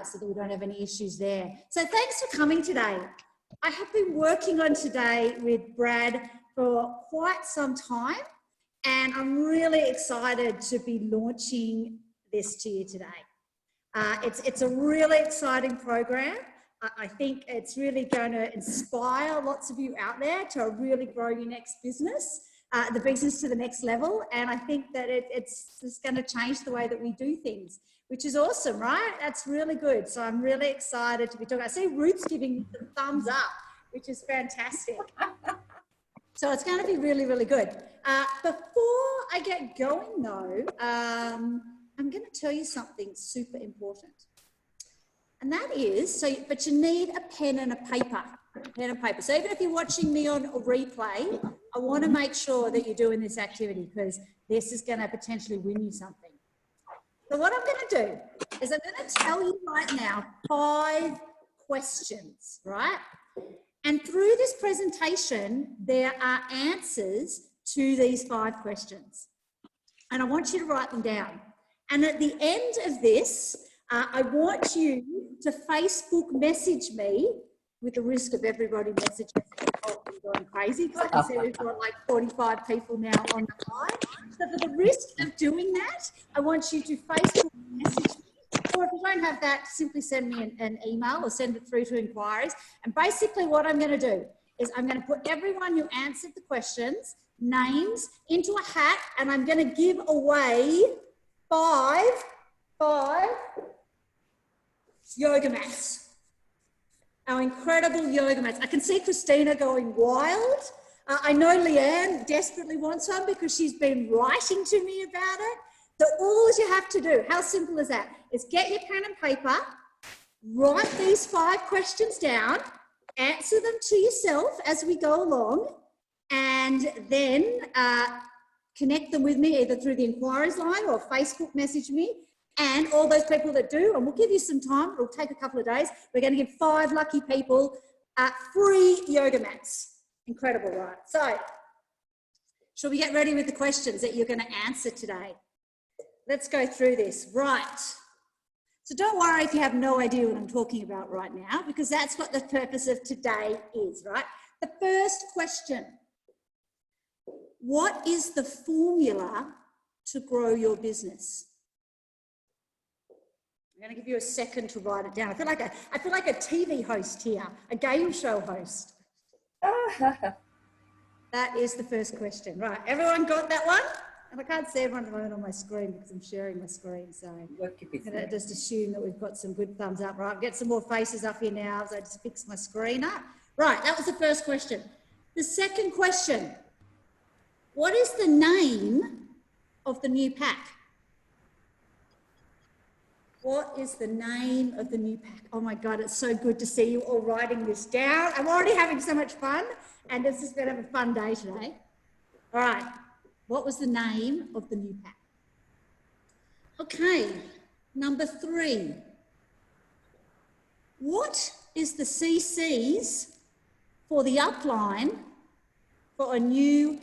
so that we don't have any issues there. So thanks for coming today. I have been working on today with Brad for quite some time, and I'm really excited to be launching this to you today. It's a really exciting program. I think it's really going to inspire lots of you out there to really grow your next business, the business to the next level. And I think that it's just going to change the way that we do things, which is awesome, right? That's really good. So I'm really excited to be talking. I see Ruth's giving the thumbs up, which is fantastic. So it's going to be really, really good. Before I get going though, I'm going to tell you something super important. And that is, but you need a pen and a paper. So even if you're watching me on a replay, I want to make sure that you're doing this activity because this is going to potentially win you something. So what I'm going to do is I'm going to tell you right now 5 questions, right? And through this presentation, there are answers to these 5 questions. And I want you to write them down. And at the end of this, I want you to Facebook message me, with the risk of everybody messaging me going crazy, because I can see we've got like 45 people now on the line. So for the risk of doing that, I want you to Facebook message me. Or if you don't have that, simply send me an email or send it through to inquiries. And basically what I'm going to do is I'm going to put everyone who answered the questions, names, into a hat, and I'm going to give away 5 yoga mats. Our incredible yoga mats. I can see Christina going wild. I know Leanne desperately wants one because she's been writing to me about it. So all you have to do, how simple is that? Is get your pen and paper, write these 5 questions down, answer them to yourself as we go along, and then connect them with me either through the inquiries line or Facebook message me. And all those people that do, and we'll give you some time, it'll take a couple of days, we're going to give 5 lucky people free yoga mats. Incredible, right? So, shall we get ready with the questions that you're going to answer today? Let's go through this. Right. So don't worry if you have no idea what I'm talking about right now, because that's what the purpose of today is, right? The first question: what is the formula to grow your business? I'm going to give you a second to write it down. I feel like a TV host here, a game show host. That is the first question. Right, everyone got that one? And I can't see everyone at the moment on my screen because I'm sharing my screen. So I'm going to just assume that we've got some good thumbs up. Right, get some more faces up here now as I just fix my screen up. Right, that was the first question. The second question: what is the name of the new pack? What is the name of the new pack? Oh my God, it's so good to see you all writing this down. I'm already having so much fun, and this is going to have a fun day today. All right, what was the name of the new pack? Okay, number 3. What is the CCs for the upline for a new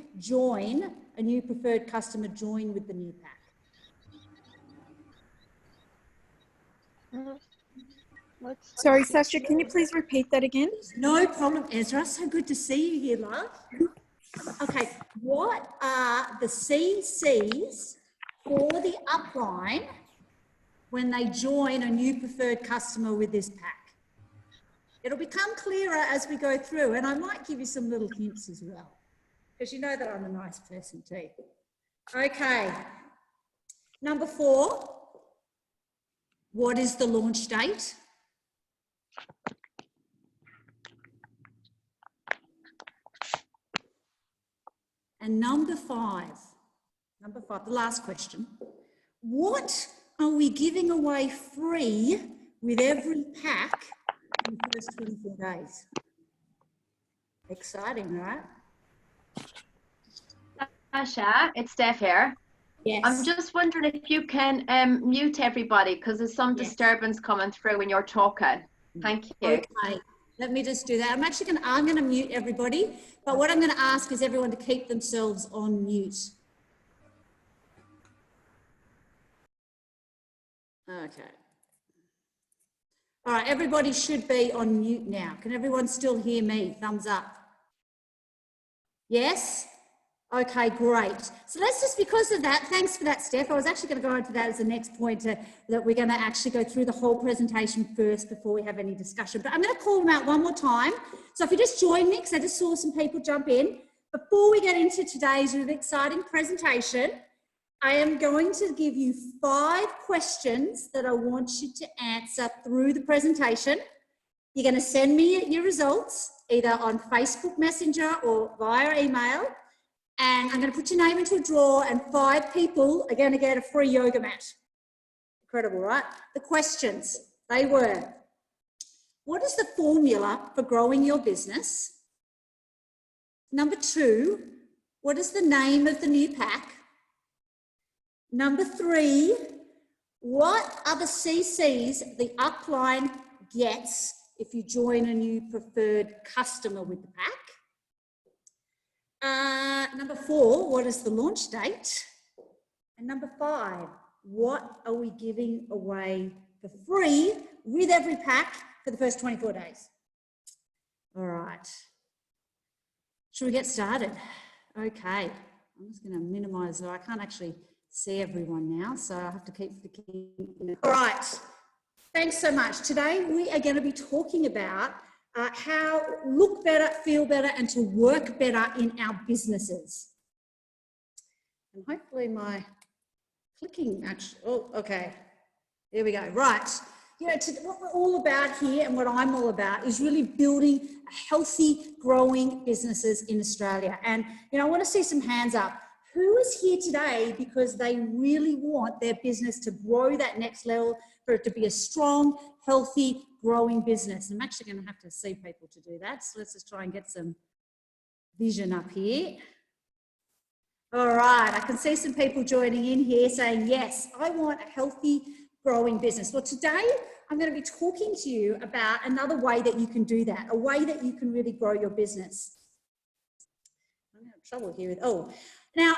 preferred customer join with the new pack? Sorry, Sasha, can you please repeat that again? No problem, Ezra. So good to see you here, love. Okay, what are the CCs for the upline when they join a new preferred customer with this pack? It'll become clearer as we go through, and I might give you some little hints as well, because you know that I'm a nice person too. Okay, number 4. What is the launch date? And number 5, the last question. What are we giving away free with every pack in the first 24 days? Exciting, right? Sasha, it's Steph here. Yes. I'm just wondering if you can mute everybody because there's some disturbance coming through when you're talking. Thank you. Okay, let me just do that. I'm going to mute everybody, but what I'm going to ask is everyone to keep themselves on mute. Okay. All right, everybody should be on mute now. Can everyone still hear me? Thumbs up. Yes? Okay, great. So let's just, because of that, thanks for that, Steph. I was actually going to go into that as the next point, that we're going to actually go through the whole presentation first before we have any discussion. But I'm going to call them out one more time. So if you just join me, because I just saw some people jump in. Before we get into today's really exciting presentation, I am going to give you 5 questions that I want you to answer through the presentation. You're going to send me your results either on Facebook Messenger or via email. And I'm going to put your name into a drawer, and 5 people are going to get a free yoga mat. Incredible, right? The questions, they were, what is the formula for growing your business? Number 2, what is the name of the new pack? Number 3, what are the CCs the upline gets if you join a new preferred customer with the pack? Number 4, what is the launch date? And number 5, what are we giving away for free with every pack for the first 24 days? All right. Should we get started? Okay. I'm just going to minimize, so I can't actually see everyone now, so I have to keep flicking. All right. Thanks so much. Today we are going to be talking about how look better, feel better, and to work better in our businesses. And hopefully my clicking actually, oh, okay. There we go. Right. You know, what we're all about here and what I'm all about is really building healthy, growing businesses in Australia. And, you know, I want to see some hands up. Who is here today because they really want their business to grow that next level, for it to be a strong, healthy, growing business? I'm actually going to have to see people to do that. So let's just try and get some vision up here. All right, I can see some people joining in here saying, yes, I want a healthy, growing business. Well, today I'm going to be talking to you about another way that you can do that, a way that you can really grow your business. I'm having trouble here with, now,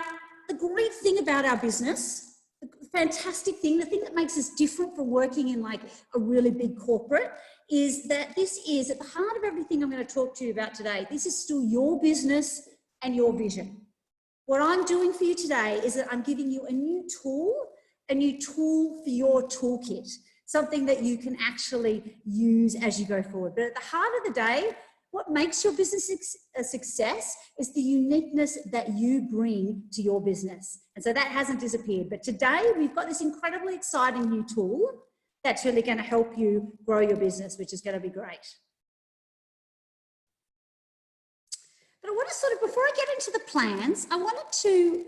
the great thing about our business, the fantastic thing, the thing that makes us different from working in like a really big corporate, is that this is at the heart of everything I'm going to talk to you about today. This is still your business and your vision. What I'm doing for you today is that I'm giving you a new tool for your toolkit, something that you can actually use as you go forward. But at the heart of the day, what makes your business a success is the uniqueness that you bring to your business. And so that hasn't disappeared. But today we've got this incredibly exciting new tool that's really going to help you grow your business, which is going to be great. But I want to sort of, before I get into the plans, I wanted to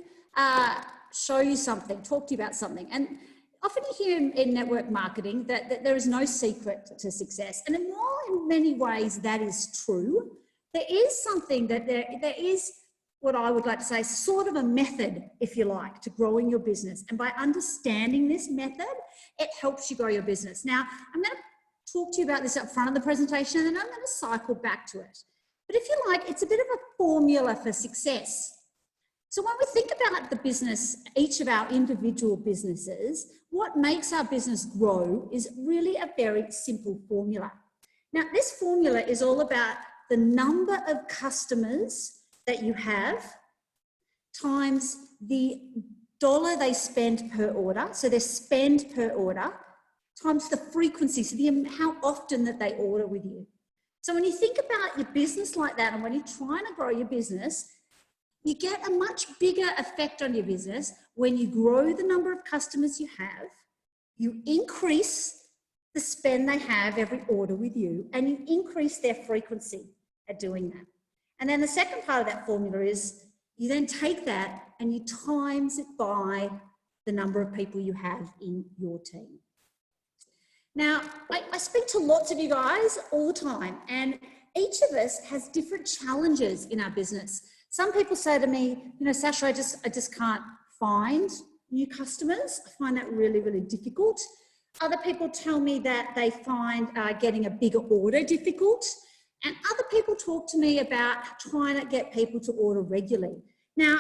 show you something, talk to you about something. And often you hear in network marketing that there is no secret to success. And while in many ways that is true, there is something that there is what I would like to say, sort of a method, if you like, to growing your business. And by understanding this method, it helps you grow your business. Now, I'm going to talk to you about this up front of the presentation, and then I'm going to cycle back to it. But if you like, it's a bit of a formula for success. So when we think about the business, each of our individual businesses, what makes our business grow is really a very simple formula. Now, this formula is all about the number of customers that you have times the dollar they spend per order, so their spend per order, times the frequency, so how often that they order with you. So when you think about your business like that, and when you're trying to grow your business, you get a much bigger effect on your business when you grow the number of customers you have, you increase the spend they have every order with you, and you increase their frequency at doing that. And then the second part of that formula is you then take that and you times it by the number of people you have in your team. Now, I speak to lots of you guys all the time, and each of us has different challenges in our business. Some people say to me, you know, Sasha, I just can't find new customers. I find that really, really difficult. Other people tell me that they find getting a bigger order difficult. And other people talk to me about trying to get people to order regularly. Now,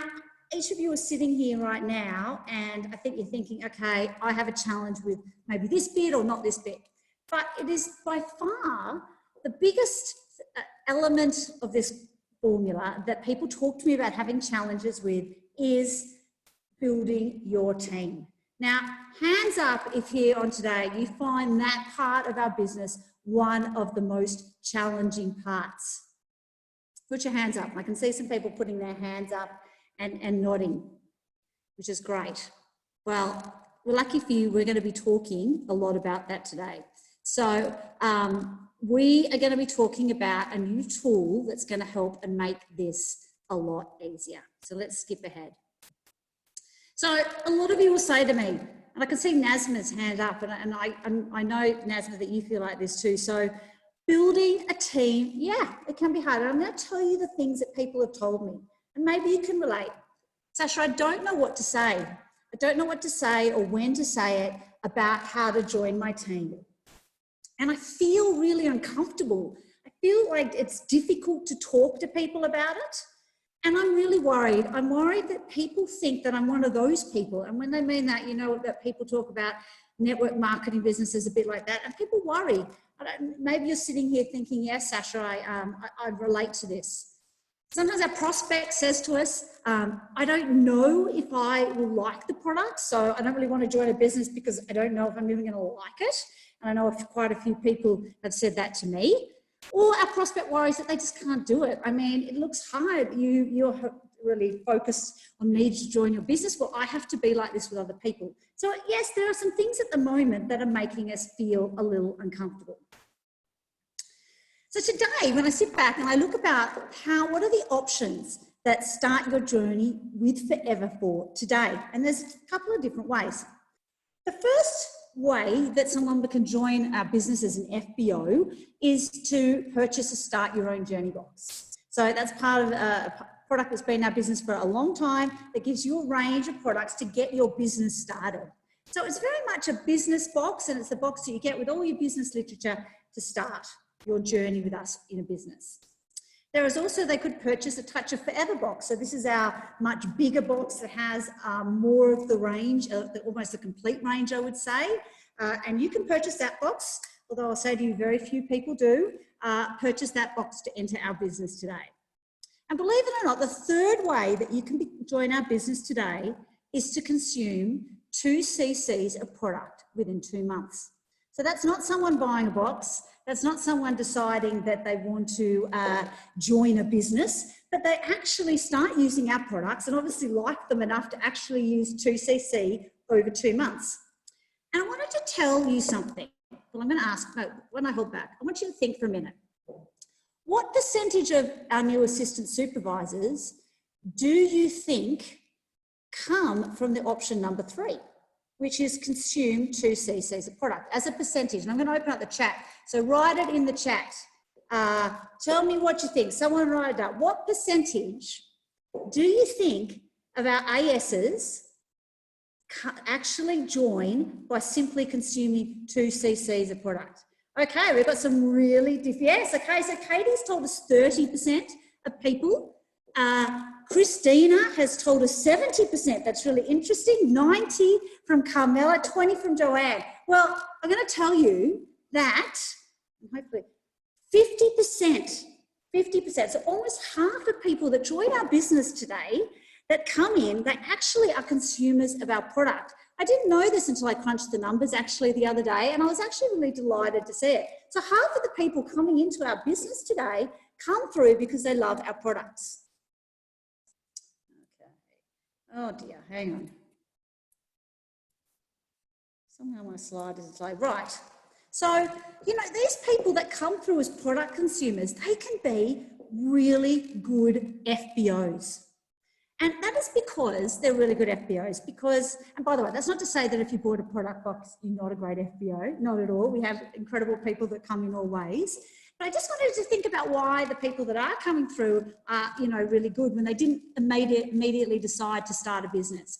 each of you are sitting here right now, and I think you're thinking, okay, I have a challenge with maybe this bit or not this bit. but it is by far the biggest element of this formula that people talk to me about having challenges with is building your team. Now, hands up if here on today you find that part of our business one of the most challenging parts. Put your hands up. I can see some people putting their hands up and nodding, which is great. Well, we're lucky for you, we're going to be talking a lot about that today. So we are going to be talking about a new tool that's going to help and make this a lot easier. So let's skip ahead. So a lot of you will say to me, and I can see Nazma's hand up, and I know, Nazma, that you feel like this too. So building a team, yeah, it can be hard. And I'm going to tell you the things that people have told me, and maybe you can relate. Sasha, I don't know what to say. I don't know what to say or when to say it about how to join my team. And I feel really uncomfortable. I feel like it's difficult to talk to people about it. And I'm really worried. I'm worried that people think that I'm one of those people. And when they mean that, you know, that people talk about network marketing businesses a bit like that, and people worry. Maybe you're sitting here thinking, yes, Sasha, I relate to this. Sometimes our prospect says to us, I don't know if I will like the product, so I don't really want to join a business because I don't know if I'm even going to like it. And I know quite a few people have said that to me. Or our prospect worries that they just can't do it. I mean, it looks hard. You're really focused on needing to join your business. Well, I have to be like this with other people. So yes, there are some things at the moment that are making us feel a little uncomfortable. So today, when I sit back and I look about what are the options that start your journey with Forever for today? And there's a couple of different ways. The first way that someone can join our business as an FBO is to purchase a Start Your Own Journey box. So that's part of a product that's been in our business for a long time that gives you a range of products to get your business started. So it's very much a business box, and it's the box that you get with all your business literature to start your journey with us in a business. There is also, they could purchase a Touch of Forever box. So this is our much bigger box that has more of the range, almost a complete range, I would say. And you can purchase that box, although I'll say to you, very few people do, purchase that box to enter our business today. And believe it or not, the third way that you can join our business today is to consume 2 cc's of product within 2 months. So that's not someone buying a box. That's not someone deciding that they want to join a business, but they actually start using our products and obviously like them enough to actually use 2 cc over 2 months. And I wanted to tell you something. Well, I'm going to ask, no, when I hold back, I want you to think for a minute. What percentage of our new assistant supervisors do you think come from the option number 3? Which is consume 2 cc's of product as a percentage. And I'm going to open up the chat. So write it in the chat. Tell me what you think. Someone write it down. What percentage do you think of our ASs actually join by simply consuming 2 cc's of product? Okay, we've got some really different, yes, okay, so Katie's told us 30% of people. Christina has told us 70%. That's really interesting. 90 from Carmela, 20 from Joanne. Well, I'm going to tell you that, hopefully, 50%, so almost half the people that join our business today that come in, they actually are consumers of our product. I didn't know this until I crunched the numbers actually the other day, and I was actually really delighted to see it. So half of the people coming into our business today come through because they love our products. Oh dear, hang on. Somehow my slide is delayed. Right. So, you know, these people that come through as product consumers, they can be really good FBOs. And that is because they're really good FBOs. Because, and by the way, that's not to say that if you bought a product box, you're not a great FBO. Not at all. We have incredible people that come in all ways. But I just wanted to think about why the people that are coming through are, you know, really good when they didn't immediately decide to start a business.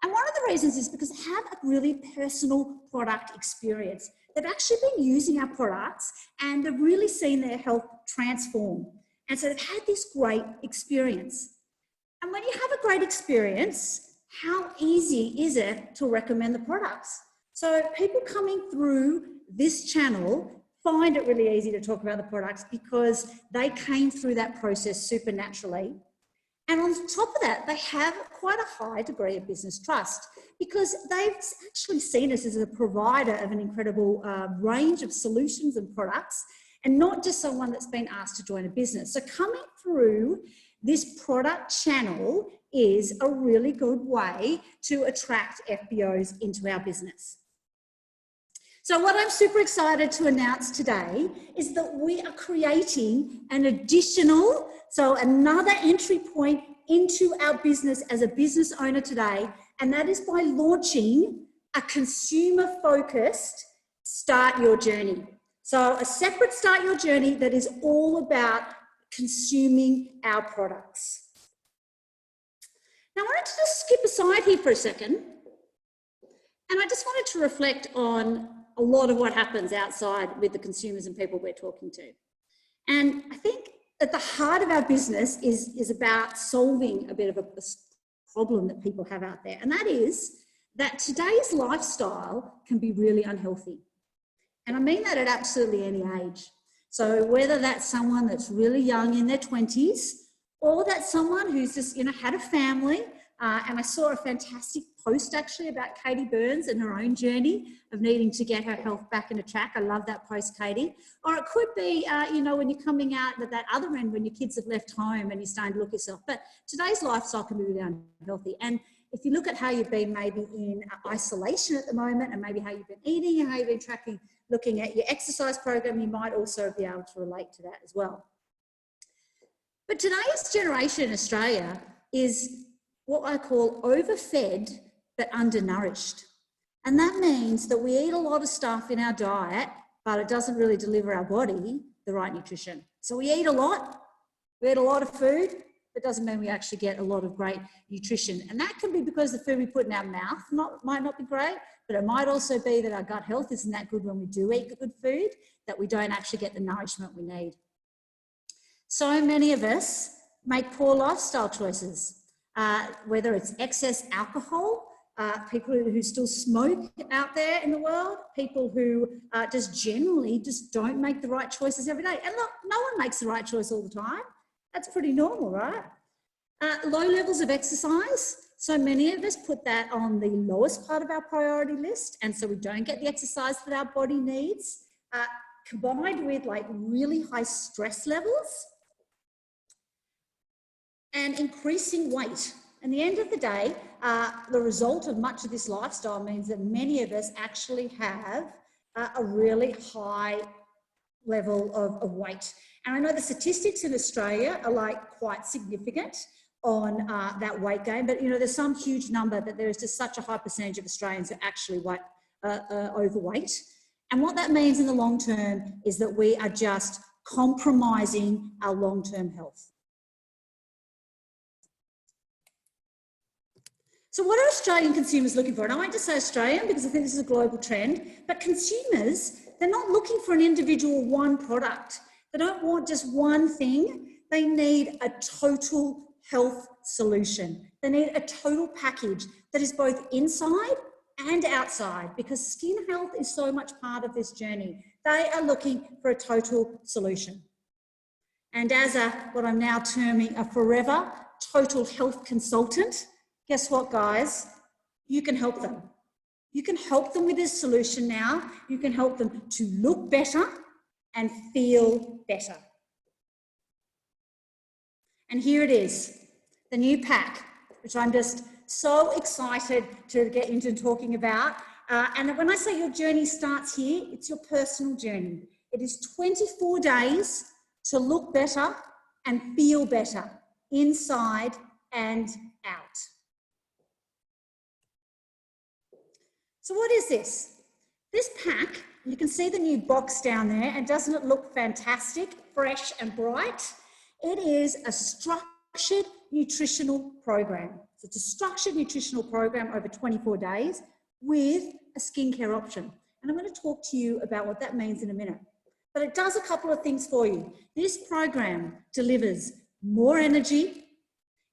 And one of the reasons is because they have a really personal product experience. They've actually been using our products and they've really seen their health transform. And so they've had this great experience. And when you have a great experience, how easy is it to recommend the products? So people coming through this channel find it really easy to talk about the products because they came through that process supernaturally. And on top of that, they have quite a high degree of business trust because they've actually seen us as a provider of an incredible range of solutions and products, and not just someone that's been asked to join a business. So coming through this product channel is a really good way to attract FBOs into our business. So what I'm super excited to announce today is that we are creating an additional, so another entry point into our business as a business owner today, and that is by launching a consumer-focused Start Your Journey. So a separate Start Your Journey that is all about consuming our products. Now I wanted to just skip aside here for a second, and I just wanted to reflect on a lot of what happens outside with the consumers and people we're talking to. And I think at the heart of our business is about solving a bit of a problem that people have out there. And that is that today's lifestyle can be really unhealthy. And I mean that at absolutely any age. So whether that's someone that's really young in their 20s, or that's someone who's just, had a family. And I saw a fantastic post actually about Katie Burns and her own journey of needing to get her health back in track. I love that post, Katie. Or it could be, when you're coming out at that other end, when your kids have left home and you're starting to look yourself. But today's lifestyle can be really unhealthy. And if you look at how you've been maybe in isolation at the moment, and maybe how you've been eating and how you've been tracking, looking at your exercise program, you might also be able to relate to that as well. But today's generation in Australia is what I call overfed but undernourished. And that means that we eat a lot of stuff in our diet, but it doesn't really deliver our body the right nutrition. So we eat a lot of food, but doesn't mean we actually get a lot of great nutrition. And that can be because the food we put in our mouth might not be great, but it might also be that our gut health isn't that good when we do eat good food, that we don't actually get the nourishment we need. So many of us make poor lifestyle choices, whether it's excess alcohol, people who still smoke out there in the world, people who just generally just don't make the right choices every day. And look, no one makes the right choice all the time. That's pretty normal, right? Low levels of exercise. So many of us put that on the lowest part of our priority list, and so we don't get the exercise that our body needs, combined with like really high stress levels and increasing weight. At the end of the day, the result of much of this lifestyle means that many of us actually have a really high level of weight. And I know the statistics in Australia are like quite significant on that weight gain, but there's some huge number that there is just such a high percentage of Australians who are actually overweight. And what that means in the long term is that we are just compromising our long-term health. So what are Australian consumers looking for? And I won't just say Australian because I think this is a global trend, but consumers, they're not looking for an individual one product. They don't want just one thing. They need a total health solution. They need a total package that is both inside and outside, because skin health is so much part of this journey. They are looking for a total solution. And as what I'm now terming a forever total health consultant, guess what, guys? You can help them. You can help them with this solution now. You can help them to look better and feel better. And here it is, the new pack, which I'm just so excited to get into talking about. And when I say your journey starts here, it's your personal journey. It is 24 days to look better and feel better, inside and out. So what is this? This pack, you can see the new box down there, and doesn't it look fantastic, fresh and bright? It is a structured nutritional program. So it's a structured nutritional program over 24 days with a skincare option. And I'm going to talk to you about what that means in a minute. But it does a couple of things for you. This program delivers more energy,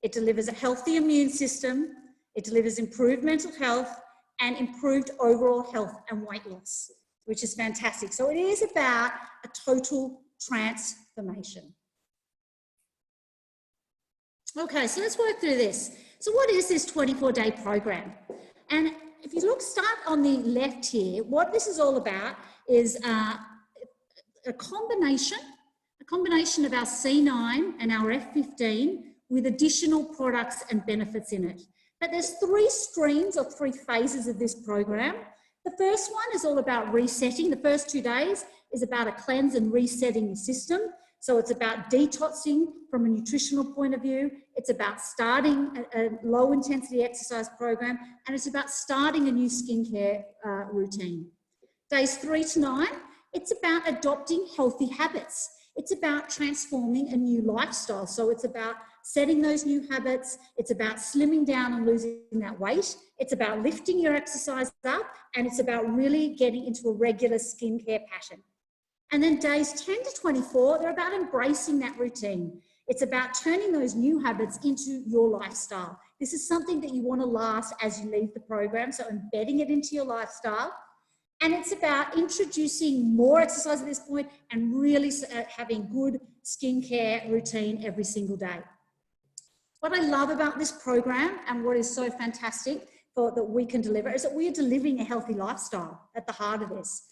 it delivers a healthy immune system, it delivers improved mental health, and improved overall health and weight loss. which is fantastic. So it is about a total transformation. Okay, so let's work through this. So what is this 24-day program? And if you start on the left here, what this is all about is a combination of our C9 and our F15 with additional products and benefits in it. But there's 3 streams or 3 phases of this program. The first one is all about resetting. The first 2 days is about a cleanse and resetting the system. So it's about detoxing from a nutritional point of view. It's about starting a low intensity exercise program, and it's about starting a new skincare routine. Days 3 to 9, it's about adopting healthy habits. It's about transforming a new lifestyle. So it's about setting those new habits. It's about slimming down and losing that weight. It's about lifting your exercise up, and it's about really getting into a regular skincare pattern. And then days 10 to 24, they're about embracing that routine. It's about turning those new habits into your lifestyle. This is something that you want to last as you leave the program, so embedding it into your lifestyle. And it's about introducing more exercise at this point and really having good skincare routine every single day. What I love about this program and what is so fantastic that we can deliver is that we are delivering a healthy lifestyle at the heart of this.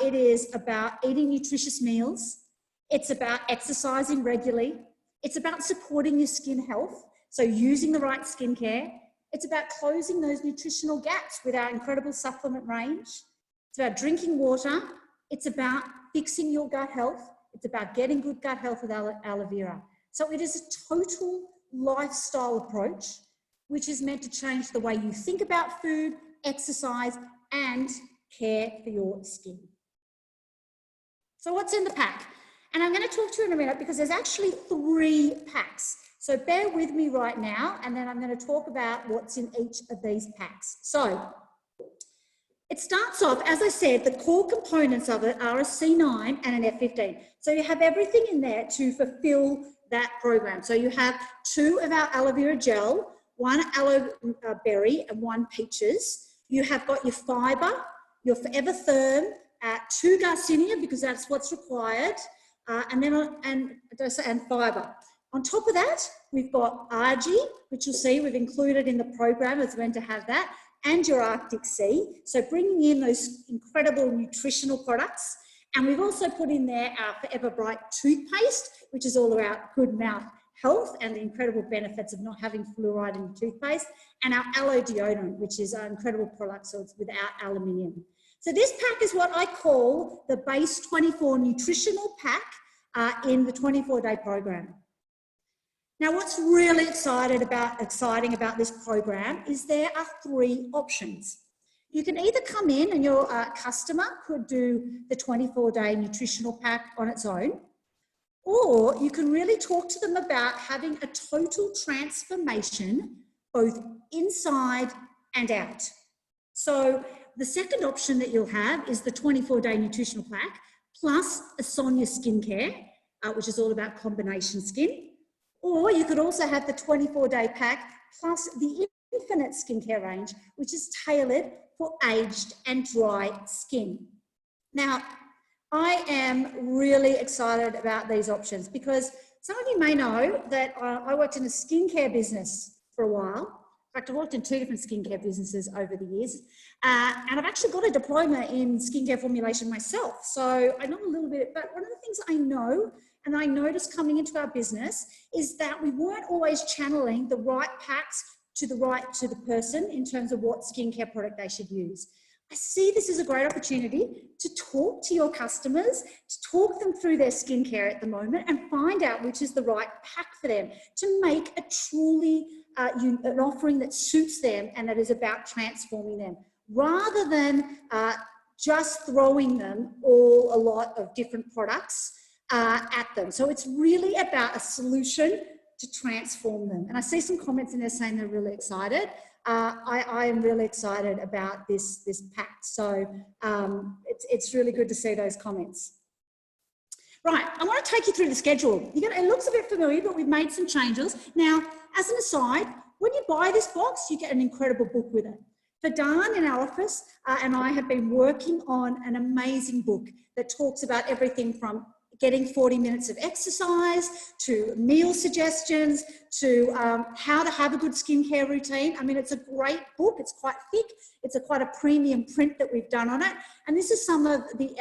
It is about eating nutritious meals. It's about exercising regularly. It's about supporting your skin health, so using the right skincare. It's about closing those nutritional gaps with our incredible supplement range. It's about drinking water. It's about fixing your gut health. It's about getting good gut health with aloe vera. So it is a total lifestyle approach, which is meant to change the way you think about food, exercise, and care for your skin. So what's in the pack? And I'm going to talk to you in a minute because there's actually 3 packs. So bear with me right now, and then I'm going to talk about what's in each of these packs. So it starts off, as I said, the core components of it are a C9 and an F15. So you have everything in there to fulfill that program. So you have 2 of our aloe vera gel, 1 aloe berry and 1 peaches. You have got your fibre, your Forever Therm, 2 Garcinia because that's what's required, and fibre. On top of that, we've got Argy, which you'll see we've included in the program. It's meant to have that, and your Arctic Sea. So bringing in those incredible nutritional products. And we've also put in there our Forever Bright toothpaste, which is all about good mouth health and the incredible benefits of not having fluoride in your toothpaste, and our aloe deodorant, which is an incredible product, so it's without aluminium. So this pack is what I call the Base 24 nutritional pack in the 24-day program. Now, what's really exciting about this program is there are 3 options. You can either come in and your customer could do the 24-day nutritional pack on its own, or you can really talk to them about having a total transformation both inside and out. So the second option that you'll have is the 24-day nutritional pack plus a Sonia skincare, which is all about combination skin. Or you could also have the 24-day pack plus the Infinite skincare range, which is tailored for aged and dry skin. Now, I am really excited about these options because some of you may know that I worked in a skincare business for a while. In fact, I worked in 2 different skincare businesses over the years. And I've actually got a diploma in skincare formulation myself. So I know a little bit, but one of the things I know and I noticed coming into our business is that we weren't always channeling the right packs to the person in terms of what skincare product they should use. I see this as a great opportunity to talk to your customers, to talk them through their skincare at the moment and find out which is the right pack for them to make a truly an offering that suits them and that is about transforming them, rather than just throwing them a lot of different products at them. So it's really about a solution to transform them. And I see some comments in there saying they're really excited. I am really excited about this pack. So it's really good to see those comments. Right, I want to take you through the schedule. It looks a bit familiar, but we've made some changes. Now, as an aside, when you buy this box, you get an incredible book with it. Fadan in our office and I have been working on an amazing book that talks about everything from getting 40 minutes of exercise to meal suggestions to how to have a good skincare routine. I mean, it's a great book. It's quite thick. It's quite a premium print that we've done on it. And this is some of the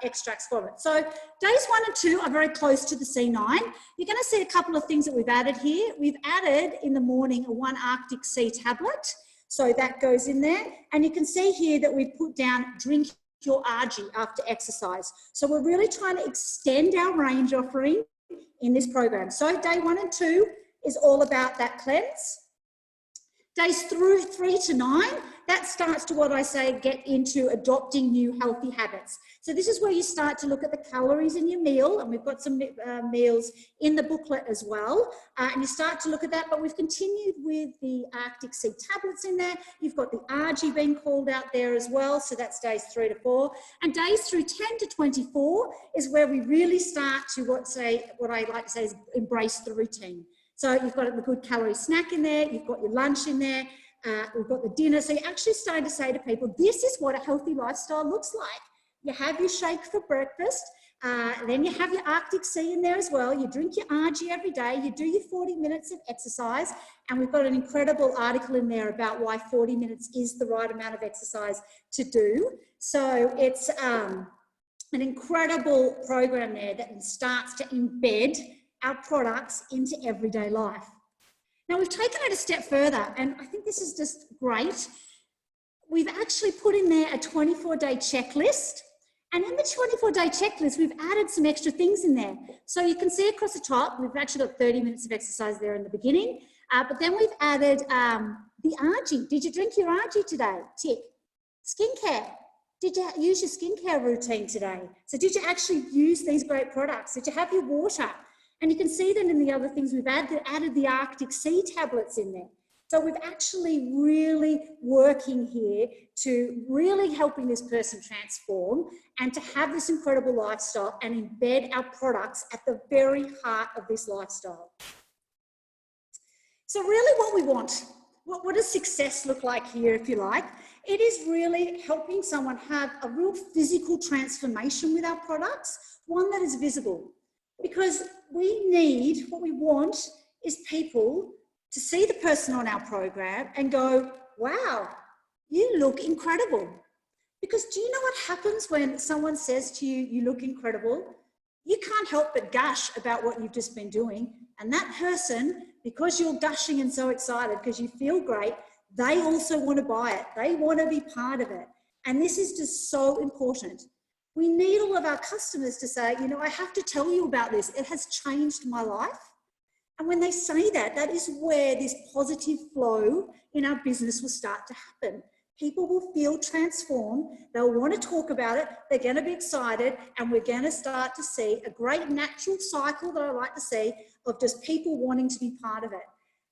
extracts from it. So days 1 and 2 are very close to the C9. You're going to see a couple of things that we've added here. We've added in the morning a 1 Arctic Sea tablet. So that goes in there. And you can see here that we've put down drink your RG after exercise. So we're really trying to extend our range offering in this program. So day 1 and 2 is all about that cleanse. Days 3 to 9, that starts to what I say, get into adopting new healthy habits. So this is where you start to look at the calories in your meal, and we've got some meals in the booklet as well. And you start to look at that, but we've continued with the Arctic Sea tablets in there. You've got the RG being called out there as well. So that's days 3 to 4. And days through 10 to 24 is where we really start to what I like to say is embrace the routine. So you've got the good calorie snack in there, you've got your lunch in there, we've got the dinner. So you're actually starting to say to people, this is what a healthy lifestyle looks like. You have your shake for breakfast, then you have your Arctic Sea in there as well. You drink your RG every day, you do your 40 minutes of exercise, and we've got an incredible article in there about why 40 minutes is the right amount of exercise to do. So it's an incredible program there that starts to embed our products into everyday life. Now we've taken it a step further, and I think this is just great. We've actually put in there a 24-day checklist, and in the 24-day checklist, we've added some extra things in there. So you can see across the top, we've actually got 30 minutes of exercise there in the beginning, but then we've added the RG. Did you drink your RG today? Tick. Skincare. Did you use your skincare routine today? So did you actually use these great products? Did you have your water? And you can see that in the other things we've added the Arctic Sea tablets in there. So we're actually really working here to really helping this person transform and to have this incredible lifestyle and embed our products at the very heart of this lifestyle. So really what we want, what does success look like here, if you like? It is really helping someone have a real physical transformation with our products, one that is visible. Because what we want is people to see the person on our program and go, wow, you look incredible. Because do you know what happens when someone says to you, you look incredible? You can't help but gush about what you've just been doing. And that person, because you're gushing and so excited because you feel great, they also want to buy it. They want to be part of it. And this is just so important. We need all of our customers to say, you know, I have to tell you about this. It has changed my life. And when they say that, that is where this positive flow in our business will start to happen. People will feel transformed. They'll want to talk about it. They're going to be excited. And we're going to start to see a great natural cycle that I like to see of just people wanting to be part of it.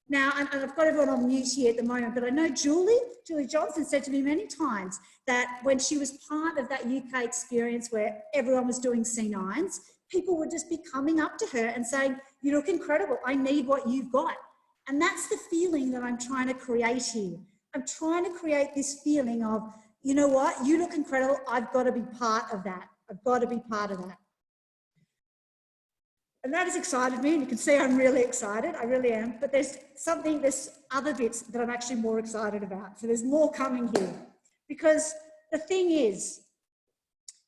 Now, and I've got everyone on mute here at the moment, but I know Julie Johnson said to me many times that when she was part of that UK experience where everyone was doing C9s, people would just be coming up to her and saying, you look incredible, I need what you've got. And that's the feeling that I'm trying to create here. I'm trying to create this feeling of, you know what, you look incredible, I've got to be part of that. I've got to be part of that. And that has excited me, and you can see I'm really excited, I really am. But there's other bits that I'm actually more excited about. So there's more coming here. Because the thing is,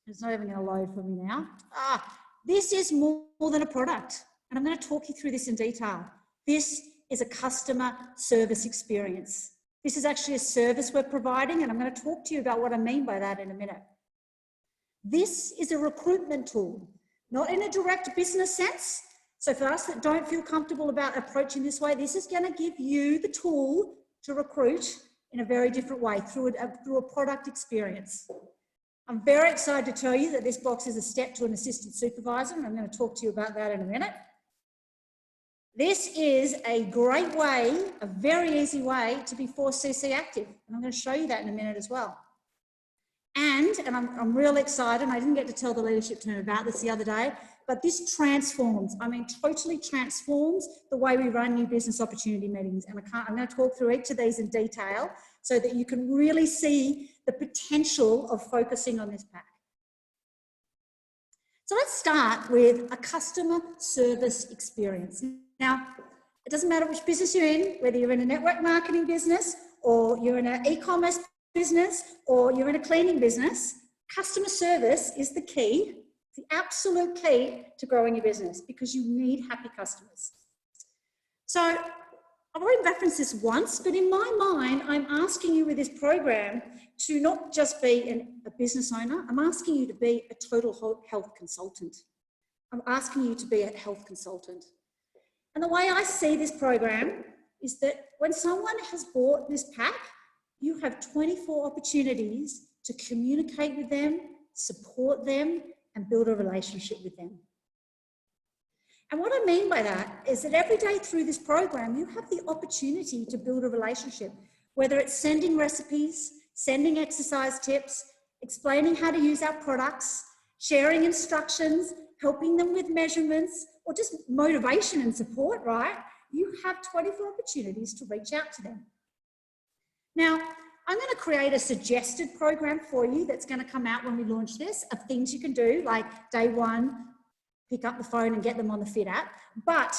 it's not even going to load for me now. This is more than a product. And I'm going to talk you through this in detail. This is a customer service experience. This is actually a service we're providing, and I'm going to talk to you about what I mean by that in a minute. This is a recruitment tool. Not in a direct business sense. So for us that don't feel comfortable about approaching this way, this is going to give you the tool to recruit in a very different way through a product experience. I'm very excited to tell you that this box is a step to an assistant supervisor, and I'm going to talk to you about that in a minute. This is a great way, a very easy way to be 4cc active. And I'm going to show you that in a minute as well. And I'm really excited, and I didn't get to tell the leadership team about this the other day, but this transforms, totally transforms the way we run new business opportunity meetings. And I'm going to talk through each of these in detail, so that you can really see the potential of focusing on this pack. So let's start with a customer service experience. Now, it doesn't matter which business you're in, whether you're in a network marketing business or you're in an e-commerce business or you're in a cleaning business, customer service is the key, the absolute key to growing your business, because you need happy customers. So I've already referenced this once, but in my mind, I'm asking you with this program to not just be a business owner, I'm asking you to be a total health consultant. I'm asking you to be a health consultant. And the way I see this program is that when someone has bought this pack, you have 24 opportunities to communicate with them, support them, and build a relationship with them. And what I mean by that is that every day through this program, you have the opportunity to build a relationship, whether it's sending recipes, sending exercise tips, explaining how to use our products, sharing instructions, helping them with measurements, or just motivation and support, right? You have 24 opportunities to reach out to them. Now, I'm going to create a suggested program for you that's going to come out when we launch this, of things you can do, like day one, pick up the phone and get them on the Fit app. But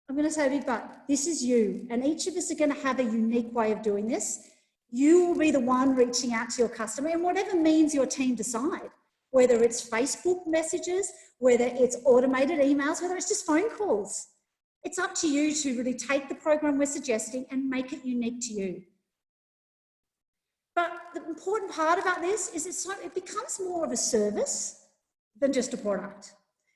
I'm going to say a big but, this is you. And each of us are going to have a unique way of doing this. You will be the one reaching out to your customer in whatever means your team decide, whether it's Facebook messages, whether it's automated emails, whether it's just phone calls. It's up to you to really take the program we're suggesting and make it unique to you. But the important part about this is it becomes more of a service than just a product.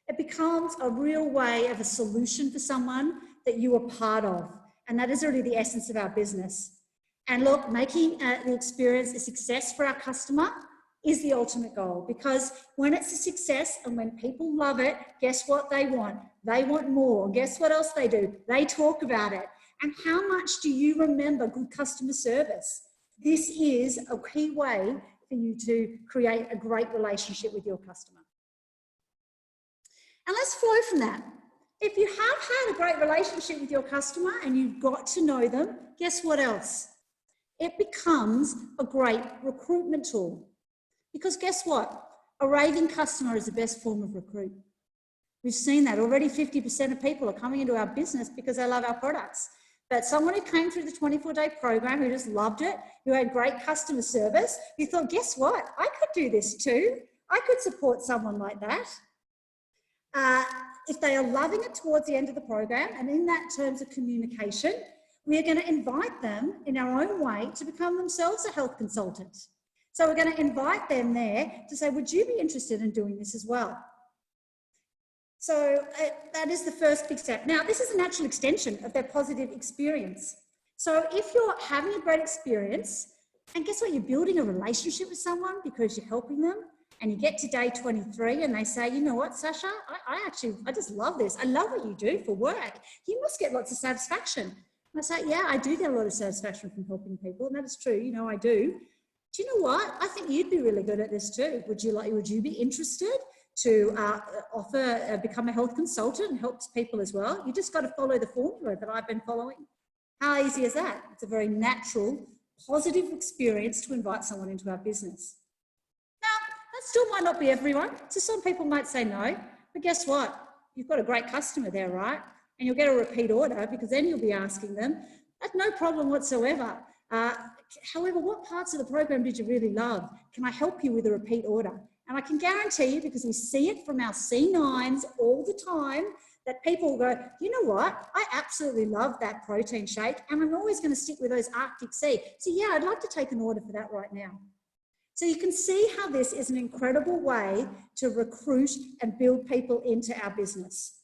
It becomes a real way of a solution for someone that you are part of. And that is really the essence of our business. And look, making the experience a success for our customer is the ultimate goal, because when it's a success and when people love it, guess what they want? They want more. Guess what else they do? They talk about it. And how much do you remember good customer service? This is a key way for you to create a great relationship with your customer. And let's flow from that. If you have had a great relationship with your customer and you've got to know them, guess what else? It becomes a great recruitment tool. Because guess what? A raving customer is the best form of recruit. We've seen that already. 50% of people are coming into our business because they love our products. But someone who came through the 24-day program, who just loved it, who had great customer service, who thought, guess what? I could do this too. I could support someone like that. If they are loving it towards the end of the program, and in that terms of communication, we are going to invite them in our own way to become themselves a health consultant. So we're going to invite them there to say, would you be interested in doing this as well? So that is the first big step. Now, this is a natural extension of their positive experience. So if you're having a great experience, and guess what, you're building a relationship with someone because you're helping them, and you get to day 23 and they say, you know what, Sasha, I just love this. I love what you do for work. You must get lots of satisfaction. And I say, yeah, I do get a lot of satisfaction from helping people. And that is true. You know, I do. Do you know what? I think you'd be really good at this too. Would you be interested to become a health consultant and help people as well? You just got to follow the formula that I've been following. How easy is that? It's a very natural, positive experience to invite someone into our business. Still might not be everyone. So some people might say no, but guess what? You've got a great customer there, right? And you'll get a repeat order, because then you'll be asking them. That's no problem whatsoever. However, what parts of the program did you really love? Can I help you with a repeat order? And I can guarantee you, because we see it from our C9s all the time, that people go, you know what? I absolutely love that protein shake, and I'm always going to stick with those Arctic Sea. So yeah, I'd like to take an order for that right now. So you can see how this is an incredible way to recruit and build people into our business.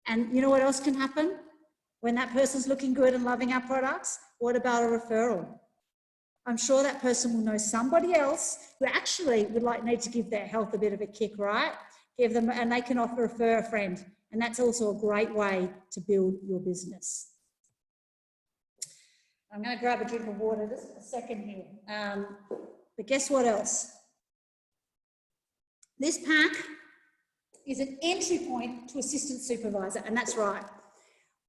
And you know what else can happen? When that person's looking good and loving our products, what about a referral? I'm sure that person will know somebody else who actually would need to give their health a bit of a kick, right? Give them, and they can refer a friend. And that's also a great way to build your business. I'm going to grab a drink of water just a second here. But guess what else? This pack is an entry point to assistant supervisor, and that's right.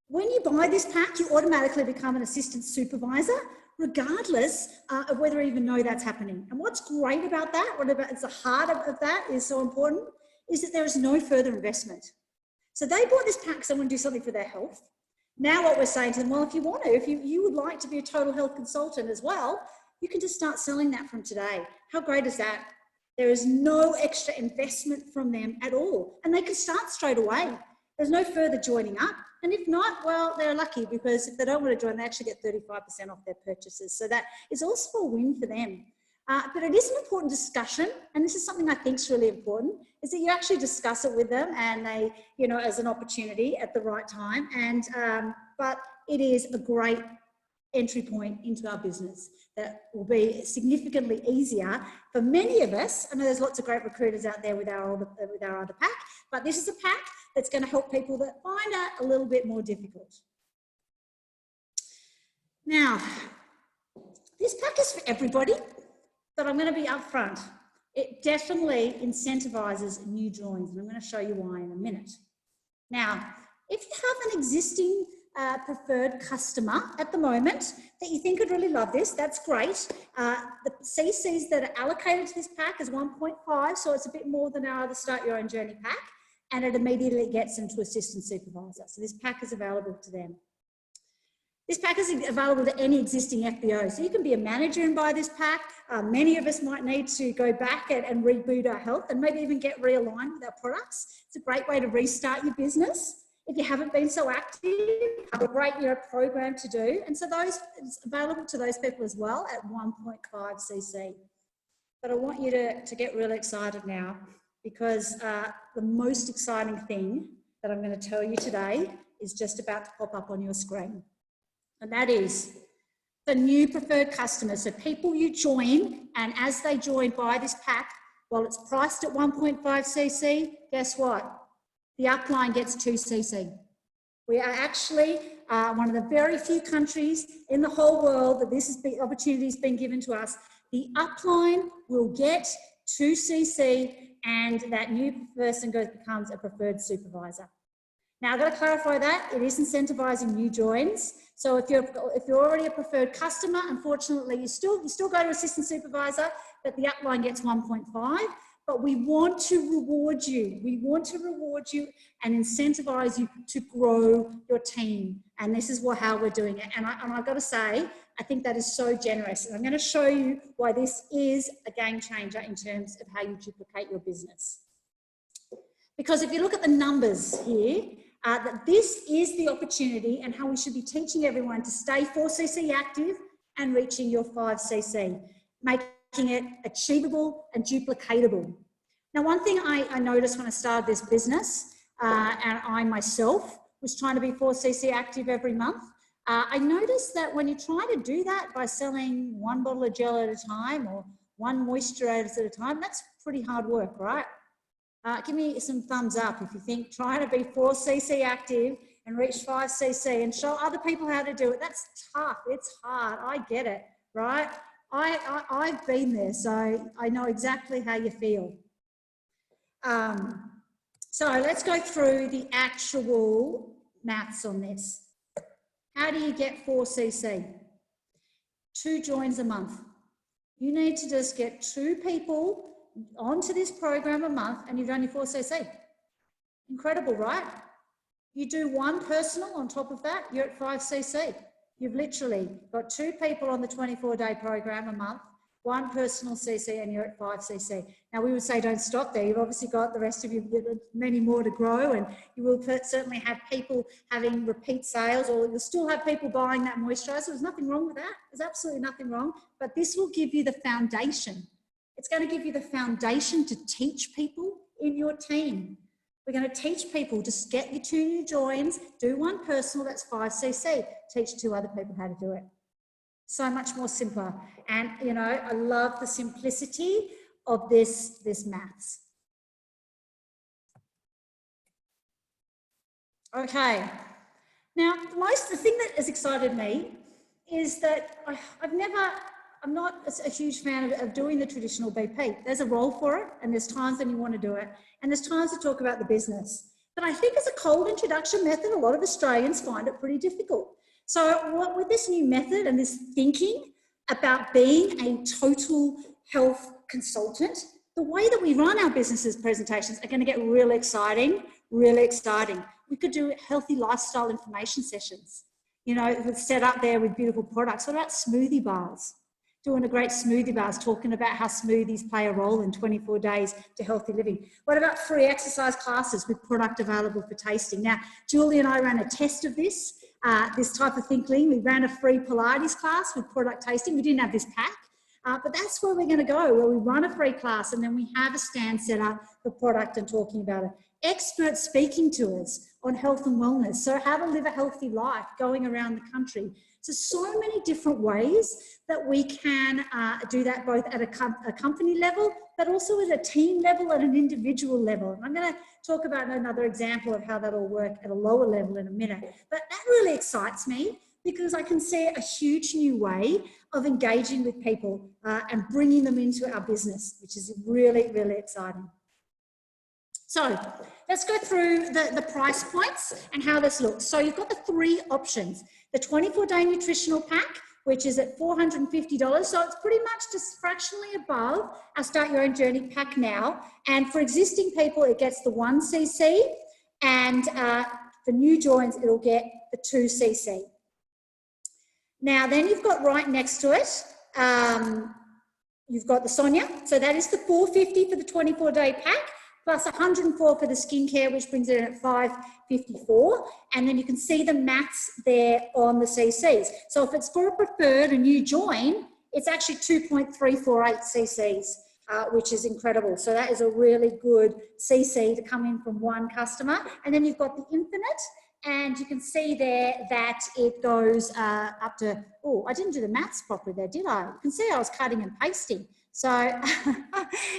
When you buy this pack, you automatically become an assistant supervisor regardless of whether you even know that's happening. And what's great about that, what about it's the heart of that is so important, is that there is no further investment. So they bought this pack because they want to do something for their health. Now what we're saying to them, well, if you want to, if you would like to be a total health consultant as well, you can just start selling that from today. How great is that? There is no extra investment from them at all. And they can start straight away. There's no further joining up. And if not, well, they're lucky, because if they don't want to join, they actually get 35% off their purchases. So that is also a win for them. But it is an important discussion, and this is something I think is really important, is that you actually discuss it with them, and they, you know, as an opportunity at the right time. And but it is a great entry point into our business that will be significantly easier for many of us. I know there's lots of great recruiters out there with our other pack, but this is a pack that's going to help people that find it a little bit more difficult. Now, this pack is for everybody, but I'm going to be upfront. It definitely incentivizes new joins, and I'm going to show you why in a minute. Now, if you have an existing preferred customer at the moment that you think would really love this, that's great. The CCs that are allocated to this pack is 1.5, so it's a bit more than our other Start Your Own Journey pack, and it immediately gets them to assistant supervisor. So this pack is available to them. This pack is available to any existing FBO. So you can be a manager and buy this pack. Many of us might need to go back and reboot our health and maybe even get realigned with our products. It's a great way to restart your business. If you haven't been so active, have a great program to do. And so it's available to those people as well at 1.5 cc. But I want you to get really excited now, because the most exciting thing that I'm going to tell you today is just about to pop up on your screen. And that is the new preferred customers. So people you join, and as they join, buy this pack, while it's priced at 1.5 cc, guess what? The upline gets 2 cc. We are actually one of the very few countries in the whole world that this opportunity has been given to us. The upline will get 2 cc, and that new person becomes a preferred supervisor. Now, I've got to clarify that it is incentivizing new joins. So if you're already a preferred customer, unfortunately, you still go to assistant supervisor, but the upline gets 1.5. But we want to reward you. We want to reward you and incentivize you to grow your team. And this is how we're doing it. And I've got to say, I think that is so generous. And I'm going to show you why this is a game changer in terms of how you duplicate your business. Because if you look at the numbers here, that this is the opportunity and how we should be teaching everyone to stay 4cc active and reaching your 5cc, making it achievable and duplicatable. Now, one thing I noticed when I started this business, and I myself was trying to be 4cc active every month, I noticed that when you try to do that by selling 1 bottle of gel at a time or 1 moisturizer at a time, that's pretty hard work, right? Give me some thumbs up if you think trying to be 4cc active and reach 5cc and show other people how to do it. That's tough. It's hard. I get it, right? I've been there, so I know exactly how you feel. So let's go through the actual maths on this. How do you get 4cc? 2 joins a month. You need to just get 2 people onto this program a month and you've done your 4cc. Incredible, right? You do 1 personal on top of that, you're at 5cc. You've literally got 2 people on the 24-day program a month, 1 personal cc, and you're at 5cc. Now, we would say don't stop there. You've obviously got the rest of you, many more to grow, and you will certainly have people having repeat sales, or you'll still have people buying that moisturizer. There's nothing wrong with that. There's absolutely nothing wrong, but this will give you the foundation. It's going to give you the foundation to teach people in your team. We're going to teach people to get your 2 new joins, do 1 personal, that's 5cc, teach 2 other people how to do it. So much more simpler. And, you know, I love the simplicity of this maths. Okay. Now, the thing that has excited me is that I'm not a huge fan of doing the traditional BP. There's a role for it, and there's times when you want to do it, and there's times to talk about the business. But I think as a cold introduction method, a lot of Australians find it pretty difficult. So with this new method and this thinking about being a total health consultant, the way that we run our businesses presentations are going to get really exciting, really exciting. We could do healthy lifestyle information sessions, you know, set up there with beautiful products. What about smoothie bars? Doing a great smoothie bars, talking about how smoothies play a role in 24 days to healthy living. What about free exercise classes with product available for tasting? Now, Julie and I ran a test of this type of thinking. We ran a free Pilates class with product tasting. We didn't have this pack, but that's where we're going to go, where we run a free class and then we have a stand set up for product and talking about it. Experts speaking to us on health and wellness. So how to live a healthy life going around the country. So many different ways that we can do that both at a company level, but also at a team level, at an individual level. And I'm going to talk about another example of how that'll work at a lower level in a minute. But that really excites me because I can see a huge new way of engaging with people and bringing them into our business, which is really, really exciting. So let's go through the price points and how this looks. So you've got the 3 options. The 24-day nutritional pack, which is at $450. So it's pretty much just fractionally above our Start Your Own Journey pack now. And for existing people, it gets the 1cc. And for new joins, it'll get the 2cc. Now, then you've got right next to it, you've got the Sonia. So that is the $450 for the 24-day pack. Plus 104 for the skincare, which brings it in at 554. And then you can see the maths there on the CCs. So if it's for a preferred, a new join, it's actually 2.348 CCs, which is incredible. So that is a really good CC to come in from one customer. And then you've got the Infinite, and you can see there that it goes up to, oh, I didn't do the maths properly there, did I? You can see I was cutting and pasting. So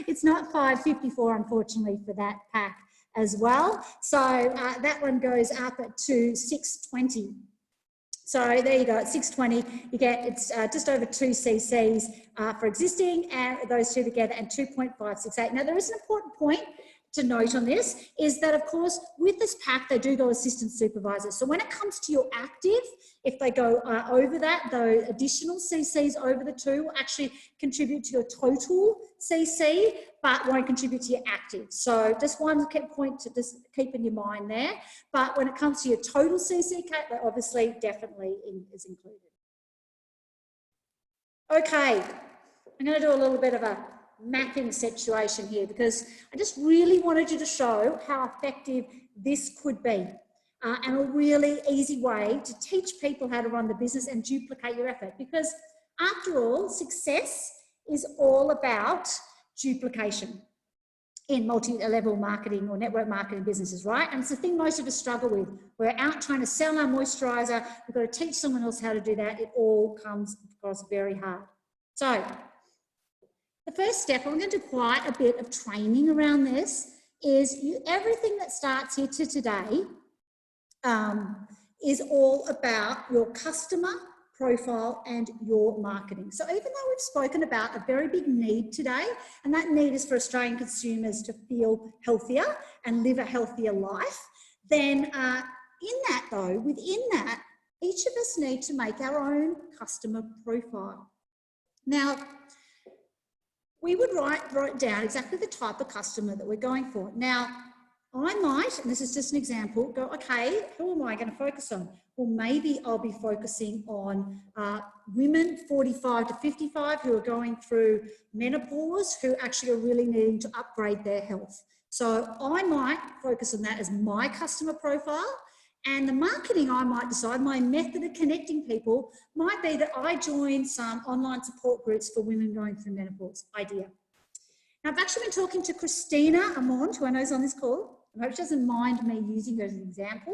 it's not 554, unfortunately, for that pack as well. So that one goes up to 620. So there you go, at 620, you get, it's just over 2 cc's for existing, and those two together, and 2.568. Now, there is an important point to note on this, is that, of course, with this pack, they do go assistant supervisors. So when it comes to your active, if they go over that, those additional CCs over the 2 will actually contribute to your total CC, but won't contribute to your active. So just one point to just keep in your mind there. But when it comes to your total CC, that obviously definitely is included. Okay, I'm going to do a little bit of a mapping situation here because I just really wanted you to show how effective this could be and a really easy way to teach people how to run the business and duplicate your effort, because after all, success is all about duplication in multi-level marketing or network marketing businesses, right? And it's the thing most of us struggle with. We're out trying to sell our moisturizer, we've got to teach someone else how to do that. It all comes across very hard. So the first step, I'm going to do quite a bit of training around this, is everything that starts here to today is all about your customer profile and your marketing. So even though we've spoken about a very big need today, and that need is for Australian consumers to feel healthier and live a healthier life, then in that though, within that, each of us need to make our own customer profile. Now, we would write down exactly the type of customer that we're going for. Now, I might, and this is just an example, go, okay, who am I going to focus on? Well, maybe I'll be focusing on women 45 to 55 who are going through menopause, who actually are really needing to upgrade their health. So I might focus on that as my customer profile. And the marketing, I might decide, my method of connecting people might be that I join some online support groups for women going through menopause. Idea. Now, I've actually been talking to Christina Amond, who I know is on this call. I hope she doesn't mind me using her as an example.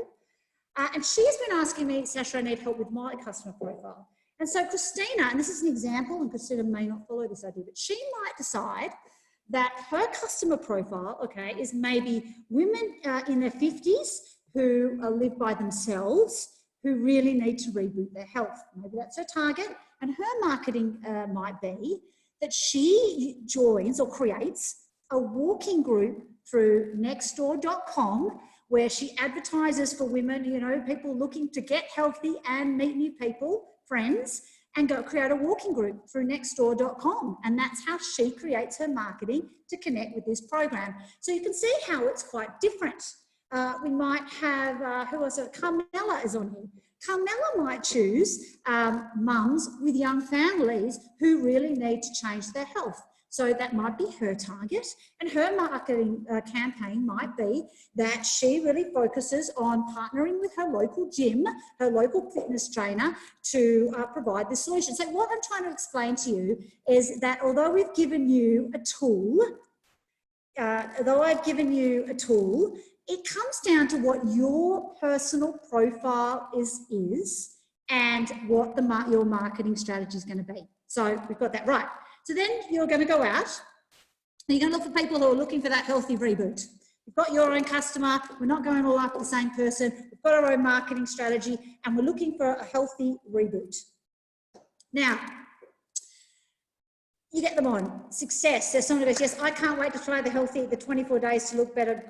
And she has been asking me, Sasha, I need help with my customer profile. And so Christina, and this is an example, and Christina may not follow this idea, but she might decide that her customer profile, okay, is maybe women in their 50s who live by themselves, who really need to reboot their health. Maybe that's her target. And her marketing might be that she joins or creates a walking group through nextdoor.com where she advertises for women, you know, people looking to get healthy and meet new people, friends, and go create a walking group through nextdoor.com. And that's how she creates her marketing to connect with this program. So you can see how it's quite different. We might have, who was it? Carmela is on here. Carmela might choose mums with young families who really need to change their health. So that might be her target, and her marketing campaign might be that she really focuses on partnering with her local gym, her local fitness trainer to provide this solution. So what I'm trying to explain to you is that although we've given you a tool, it comes down to what your personal profile is and what your marketing strategy is going to be. So we've got that right. So then you're going to go out and you're going to look for people who are looking for that healthy reboot. You've got your own customer. We're not going all after the same person. We've got our own marketing strategy and we're looking for a healthy reboot. Now, you get them on. Success. There's someone who goes, yes, I can't wait to try the 24 days to look better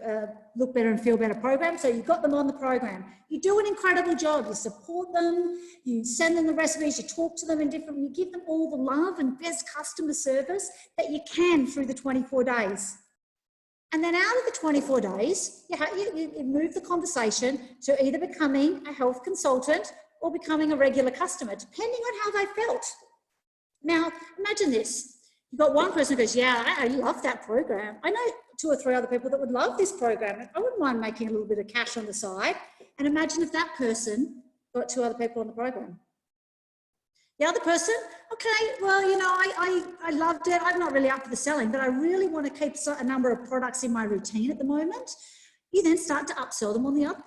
and feel better program. So you've got them on the program. You do an incredible job. You support them. You send them the recipes. You talk to them in different, you give them all the love and best customer service that you can through the 24 days. And then out of the 24 days, you move the conversation to either becoming a health consultant or becoming a regular customer, depending on how they felt. Now, imagine this. You've got one person who goes, yeah, I love that program. I know 2 or 3 other people that would love this program. I wouldn't mind making a little bit of cash on the side. And imagine if that person got 2 other people on the program. The other person, okay, well, you know, I loved it. I'm not really up for the selling, but I really want to keep a number of products in my routine at the moment. You then start to upsell them on the other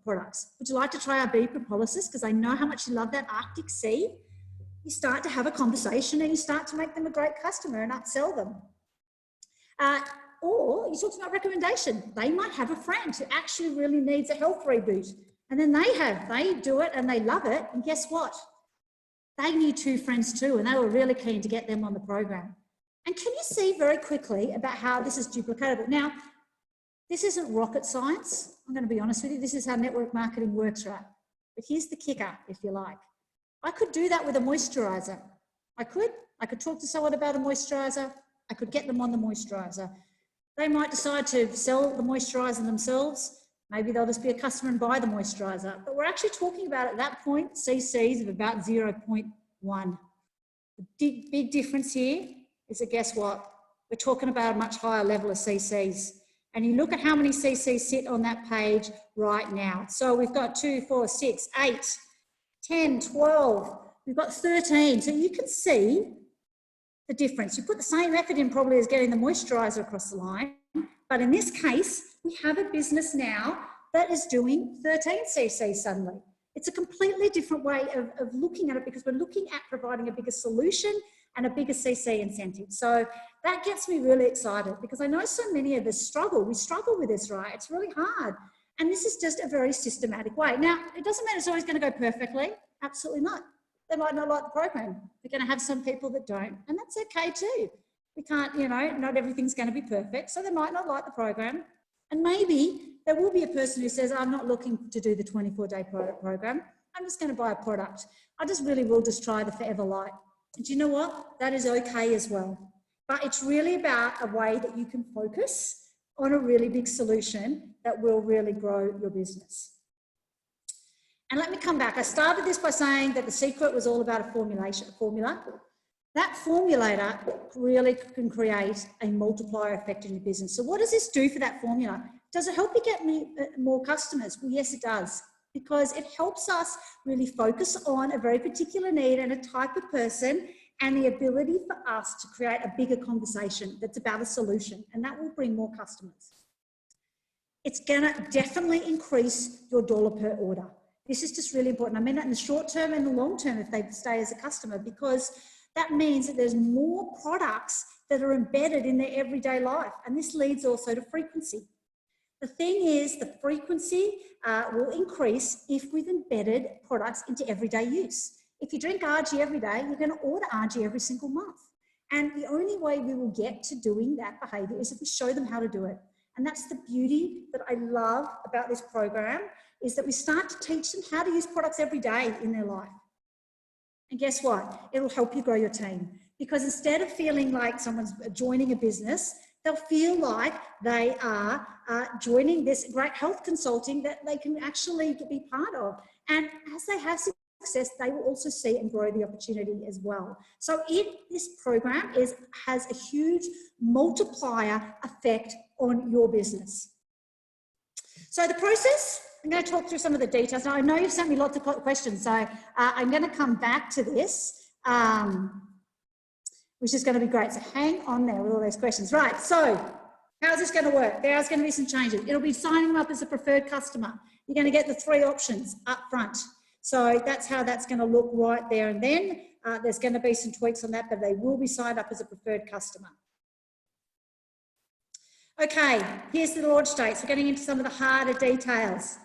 products. Would you like to try our bee propolis? Because I know how much you love that Arctic sea. You start to have a conversation and you start to make them a great customer and upsell them. Or you talk about recommendation. They might have a friend who actually really needs a health reboot. And then they do it and they love it. And guess what? They knew 2 friends too, and they were really keen to get them on the program. And can you see very quickly about how this is duplicatable? Now, this isn't rocket science. I'm going to be honest with you. This is how network marketing works, right? But here's the kicker, if you like. I could do that with a moisturizer. I could talk to someone about a moisturizer. I could get them on the moisturizer. They might decide to sell the moisturizer themselves. Maybe they'll just be a customer and buy the moisturizer. But we're actually talking about at that point, CCs of about 0.1. The big difference here is that guess what? We're talking about a much higher level of CCs. And you look at how many CCs sit on that page right now. So we've got 2, 4, 6, 8, 10, 12, we've got 13. So you can see the difference. You put the same effort in probably as getting the moisturizer across the line. But in this case, we have a business now that is doing 13 CCs suddenly. It's a completely different way of looking at it because we're looking at providing a bigger solution and a bigger CC incentive. So that gets me really excited because I know so many of us struggle. We struggle with this, right? It's really hard. And this is just a very systematic way. Now, it doesn't mean it's always going to go perfectly. Absolutely not. They might not like the program. They're going to have some people that don't, and that's okay too. We can't, you know, not everything's going to be perfect. So they might not like the program. And maybe there will be a person who says, I'm not looking to do the 24-day program. I'm just going to buy a product. I just really will just try the Forever Light. And do you know what? That is okay as well. But it's really about a way that you can focus on a really big solution that will really grow your business. And let me come back. I started this by saying that the secret was all about a formula. That formulator really can create a multiplier effect in your business. So what does this do for that formula? Does it help you get more customers? Well, yes, it does, because it helps us really focus on a very particular need and a type of person, and the ability for us to create a bigger conversation that's about a solution, and that will bring more customers. It's gonna definitely increase your dollar per order. This is just really important. I mean that in the short term and the long term if they stay as a customer, because that means that there's more products that are embedded in their everyday life. And this leads also to frequency. The thing is, the frequency will increase if we've embedded products into everyday use. If you drink RG every day, you're going to order RG every single month. And the only way we will get to doing that behavior is if we show them how to do it. And that's the beauty that that I love about this program is that we start to teach them how to use products every day in their life. And guess what? It'll help you grow your team, because instead of feeling like someone's joining a business, they'll feel like they are joining this great health consulting that they can actually be part of. And as they have success, they will also see and grow the opportunity as well. So this program has a huge multiplier effect on your business. So the process, I'm going to talk through some of the details. Now, I know you've sent me lots of questions, so I'm going to come back to this, which is going to be great. So hang on there with all those questions. Right, so how's this going to work? There's going to be some changes. It'll be signing them up as a preferred customer. You're going to get the 3 options up front. So that's how that's going to look right there and then. There's going to be some tweaks on that, but they will be signed up as a preferred customer. Okay, here's the launch dates. We're getting into some of the harder details.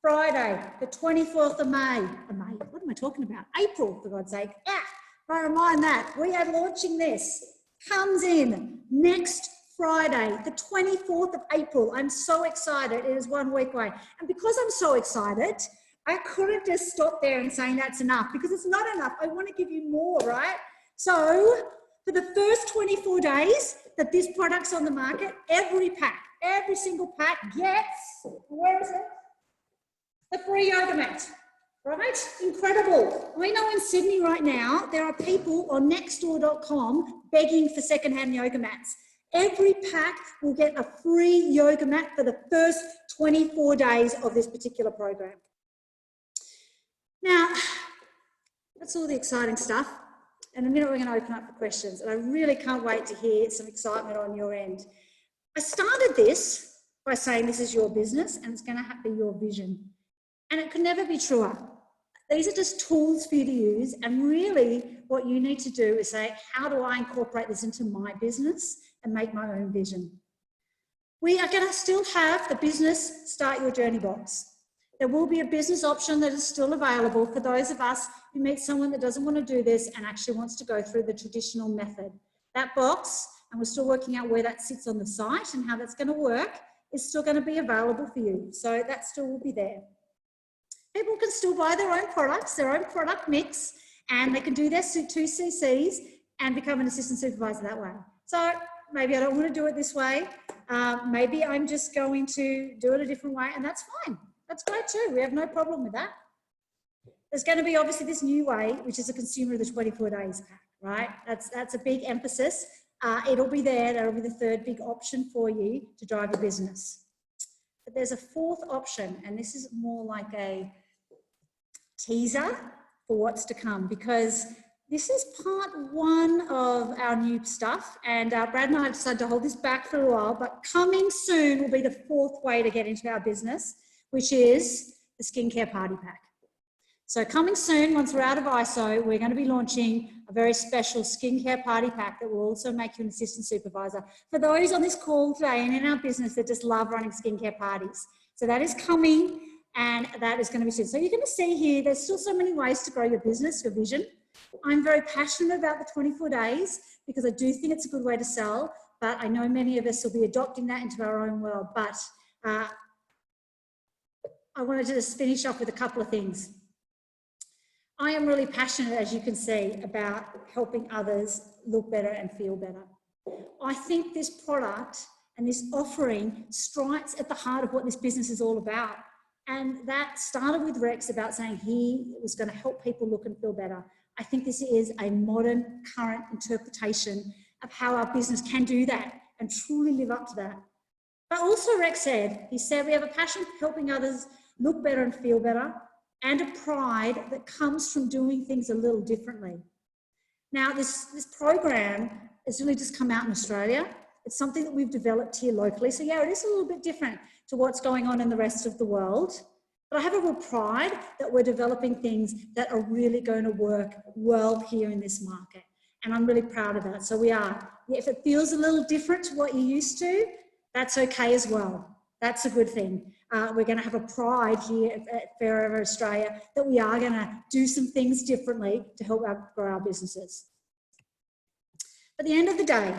Friday, the 24th of May. What am I talking about? April, for God's sake. Bear in mind that. We are launching this. Comes in next Friday, the 24th of April. I'm so excited. It is 1 week away. And because I'm so excited, I couldn't just stop there and saying that's enough, because it's not enough. I want to give you more, right? So for the first 24 days that this product's on the market, every single pack gets, where is it? The free yoga mat, right? Incredible. I know in Sydney right now, there are people on nextdoor.com begging for secondhand yoga mats. Every pack will get a free yoga mat for the first 24 days of this particular program. Now, that's all the exciting stuff. In a minute, we're going to open up for questions. And I really can't wait to hear some excitement on your end. I started this by saying this is your business and it's going to be your vision. And it could never be truer. These are just tools for you to use. And really what you need to do is say, how do I incorporate this into my business and make my own vision? We are going to still have the business Start Your Journey box. There will be a business option that is still available for those of us who meet someone that doesn't want to do this and actually wants to go through the traditional method. That box, and we're still working out where that sits on the site and how that's going to work, is still going to be available for you. So that still will be there. People can still buy their own products, their own product mix, and they can do their 2 CCs and become an assistant supervisor that way. So maybe I don't want to do it this way. Maybe I'm just going to do it a different way, and that's fine. That's great too. We have no problem with that. There's going to be obviously this new way, which is a consumer of the 24 days pack, right? That's a big emphasis. It'll be there. That'll be the 3rd big option for you to drive your business. But there's a 4th option, and this is more like a teaser for what's to come, because this is part 1 of our new stuff, and Brad and I have decided to hold this back for a while, but coming soon will be the 4th way to get into our business, which is the skincare party pack. So coming soon, once we're out of ISO, we're going to be launching a very special skincare party pack that will also make you an assistant supervisor for those on this call today and in our business that just love running skincare parties. So that is coming, and that is going to be soon. So you're going to see here, there's still so many ways to grow your business, your vision. I'm very passionate about the 24 days because I do think it's a good way to sell, but I know many of us will be adopting that into our own world. But I wanted to just finish off with a couple of things. I am really passionate, as you can see, about helping others look better and feel better. I think this product and this offering strikes at the heart of what this business is all about. And that started with Rex about saying he was going to help people look and feel better. I think this is a modern, current interpretation of how our business can do that and truly live up to that. But also Rex said, he said, we have a passion for helping others look better and feel better, and a pride that comes from doing things a little differently. Now, this program has really just come out in Australia. It's something that we've developed here locally. So yeah, it is a little bit different to what's going on in the rest of the world. But I have a real pride that we're developing things that are really going to work well here in this market. And I'm really proud of that. So we are. If it feels a little different to what you're used to, that's okay as well. That's a good thing. We're going to have a pride here at Fairever Australia that we are going to do some things differently to help grow our businesses. At the end of the day,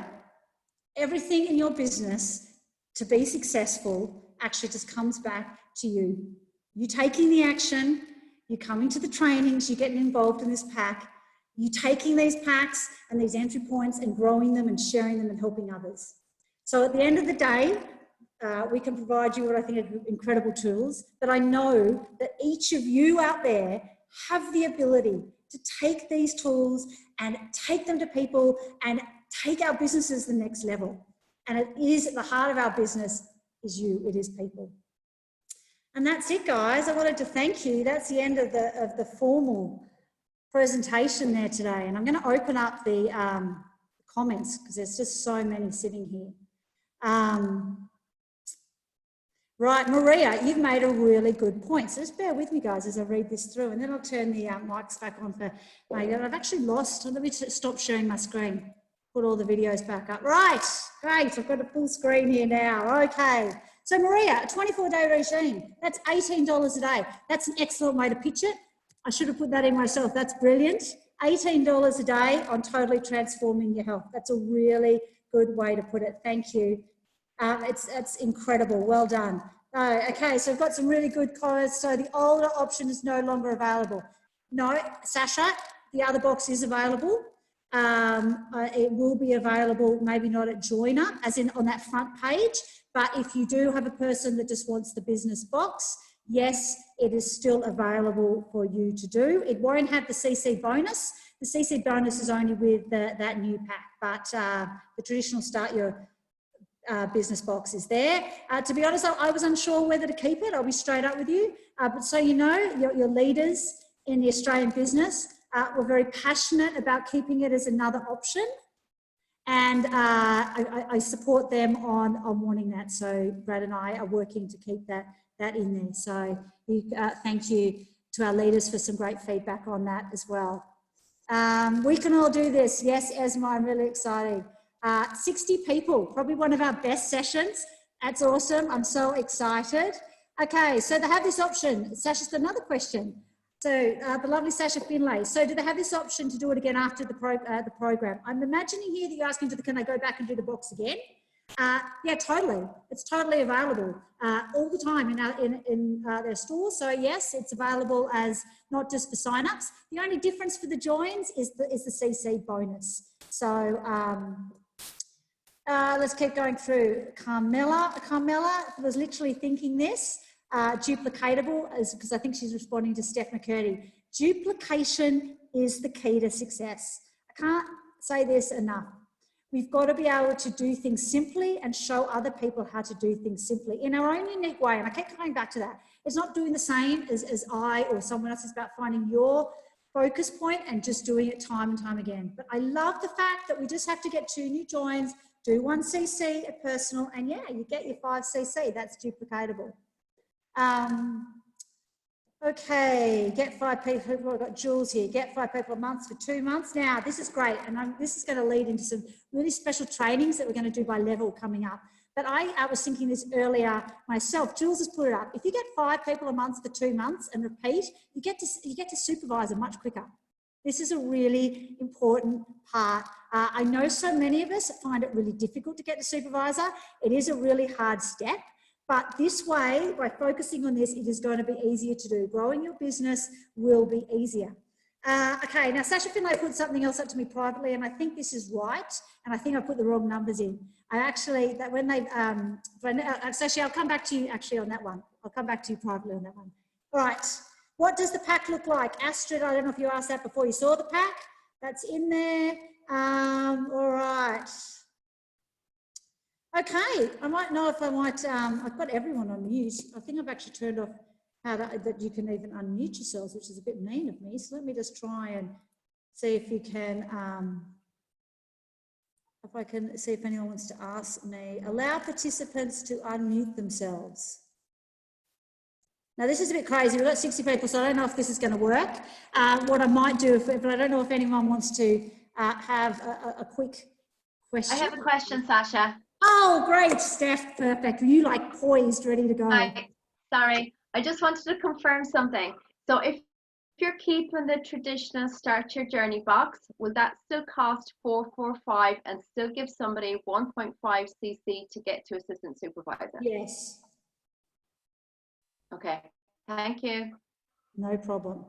everything in your business to be successful actually just comes back to you. You taking the action, you coming to the trainings, you getting involved in this pack, you taking these packs and these entry points and growing them and sharing them and helping others. So at the end of the day, we can provide you what I think are incredible tools, but I know that each of you out there have the ability to take these tools and take them to people and take our businesses to the next level. And it is at the heart of our business is you, it is people. And that's it, guys. I wanted to thank you. That's the end of the formal presentation there today. And I'm going to open up the comments because there's just so many sitting here. Right, Maria, you've made a really good point. So just bear with me, guys, as I read this through, and then I'll turn the mics back on for Megan. I've actually lost, let me stop sharing my screen, put all the videos back up. Right, great, I've got a full screen here now. Okay, so Maria, a 24-day regime, that's $18 a day. That's an excellent way to pitch it. I should have put that in myself. That's brilliant. $18 a day on totally transforming your health. That's a really good way to put it. Thank you. It's incredible. Well done. Okay, so I've got some really good comments. So the older option is no longer available. No, Sasha, the other box is available. It will be available, maybe not at Joiner, as in on that front page. But if you do have a person that just wants the business box, yes, it is still available for you to do. It won't have the CC bonus. The CC bonus is only with that new pack, but the traditional Start Your business box is there. To be honest, I was unsure whether to keep it. I'll be straight up with you. But so you know, your leaders in the Australian business were very passionate about keeping it as another option. And I support them on wanting that. So Brad and I are working to keep that in there. So thank you to our leaders for some great feedback on that as well. We can all do this. Yes, Esma, I'm really excited. 60 people, probably one of our best sessions. That's awesome. I'm so excited. Okay, so they have this option. Sasha's got another question. So the lovely Sasha Finlay. So do they have this option to do it again after the program? I'm imagining here that you're asking, can they go back and do the box again? Yeah, totally. It's totally available all the time in their stores. So yes, it's available as not just for signups. The only difference for the joins is the CC bonus. So let's keep going through. Carmela was literally thinking this. Duplicatable, because I think she's responding to Steph McCurdy. Duplication is the key to success. I can't say this enough. We've got to be able to do things simply and show other people how to do things simply in our own unique way. And I keep coming back to that. It's not doing the same as I or someone else. It's about finding your focus point and just doing it time and time again. But I love the fact that we just have to get 2 new joins, do 1 CC at personal, and yeah, you get your 5 CC. That's duplicatable. Okay, get 5 people. I've got Jules here. Get 5 people a month for 2 months. Now, this is great, and this is going to lead into some really special trainings that we're going to do by level coming up. But I was thinking this earlier myself. Jules has put it up. If you get 5 people a month for 2 months and repeat, you get to supervise them much quicker. This is a really important part. I know so many of us find it really difficult to get a supervisor. It is a really hard step. But this way, by focusing on this, it is going to be easier to do. Growing your business will be easier. Okay, now Sasha Finlay put something else up to me privately, and I think this is right, and I think I put the wrong numbers in. I actually, that when they, Sasha, I'll come back to you actually on that one. I'll come back to you privately on that one. All right, what does the pack look like? Astrid, I don't know if you asked that before you saw the pack. That's in there. All right. Okay, I might know if I might, I've got everyone on mute. I think I've actually turned off how that you can even unmute yourselves, which is a bit mean of me. So let me just try and see if you can, if I can see if anyone wants to ask me. Allow participants to unmute themselves. Now this is a bit crazy. We've got 60 people, so I don't know if this is going to work. What I might do, but I don't know if anyone wants to have a quick question. I have a question, Sasha. Oh, great, Steph, perfect. You like poised, ready to go. Hi, sorry, I just wanted to confirm something. So if you're keeping the traditional Start Your Journey box, will that still cost $445 and still give somebody 1.5 cc to get to assistant supervisor? Yes. Okay, thank you. No problem.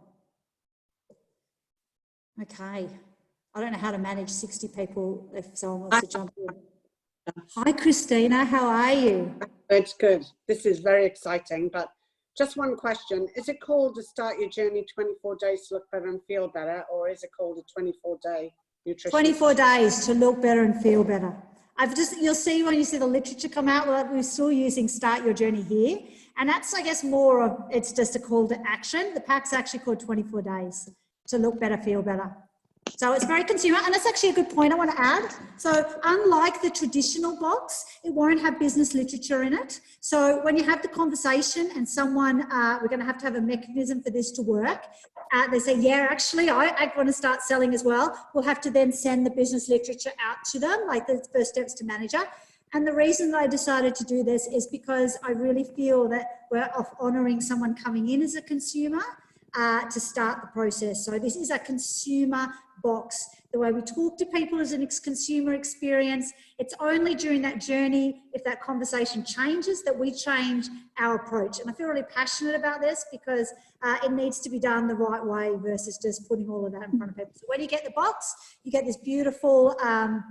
Okay. I don't know how to manage 60 people if someone wants to jump in. Hi, Christina. How are you? It's good. This is very exciting, but just one question. Is it called to start your journey 24 days to look better and feel better, or is it called a 24-day nutrition? 24 days to look better and feel better. You'll see when you see the literature come out, we're still using Start Your Journey here. And that's, I guess, more of, it's just a call to action. The pack's actually called 24 days to look better, feel better. So it's very consumer, and that's actually a good point I want to add. So unlike the traditional box, it won't have business literature in it. So when you have the conversation and someone, we're going to have a mechanism for this to work. They say, yeah, actually, I want to start selling as well. We'll have to then send the business literature out to them, like the first steps to manager. And the reason that I decided to do this is because I really feel that we're honouring someone coming in as a consumer to start the process. So this is a consumer box. The way we talk to people is a consumer experience. It's only during that journey, if that conversation changes, that we change our approach. And I feel really passionate about this because it needs to be done the right way versus just putting all of that in front of people. So when you get the box, you get this beautiful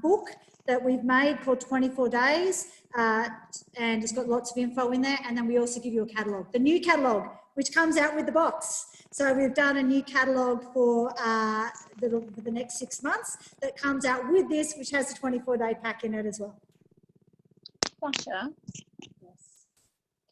book that we've made called 24 Days, and it's got lots of info in there. And then we also give you a catalogue, the new catalogue, which comes out with the box. So we've done a new catalogue for the next 6 months that comes out with this, which has a 24-day pack in it as well. Sasha, Yes.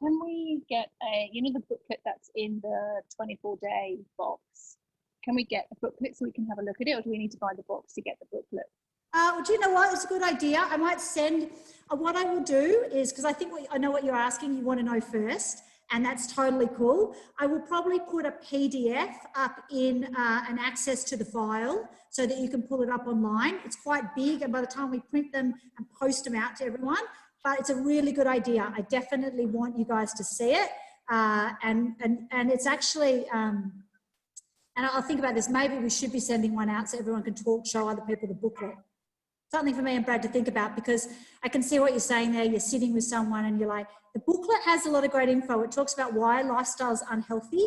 can we get the booklet that's in the 24-day box? Can we get a booklet so we can have a look at it, or do we need to buy the box to get the booklet? Well, do you know what? It's a good idea. I might send, what I will do is, because I think I know what you're asking, you want to know first. And that's totally cool. I will probably put a PDF up in an access to the file so that you can pull it up online. It's quite big, and by the time we print them and post them out to everyone, but it's a really good idea. I definitely want you guys to see it. And it's actually, and I'll think about this, maybe we should be sending one out so everyone can show other people the booklet. Something for me and Brad to think about, because I can see what you're saying there. You're sitting with someone and you're like, the booklet has a lot of great info. It talks about why lifestyle is unhealthy,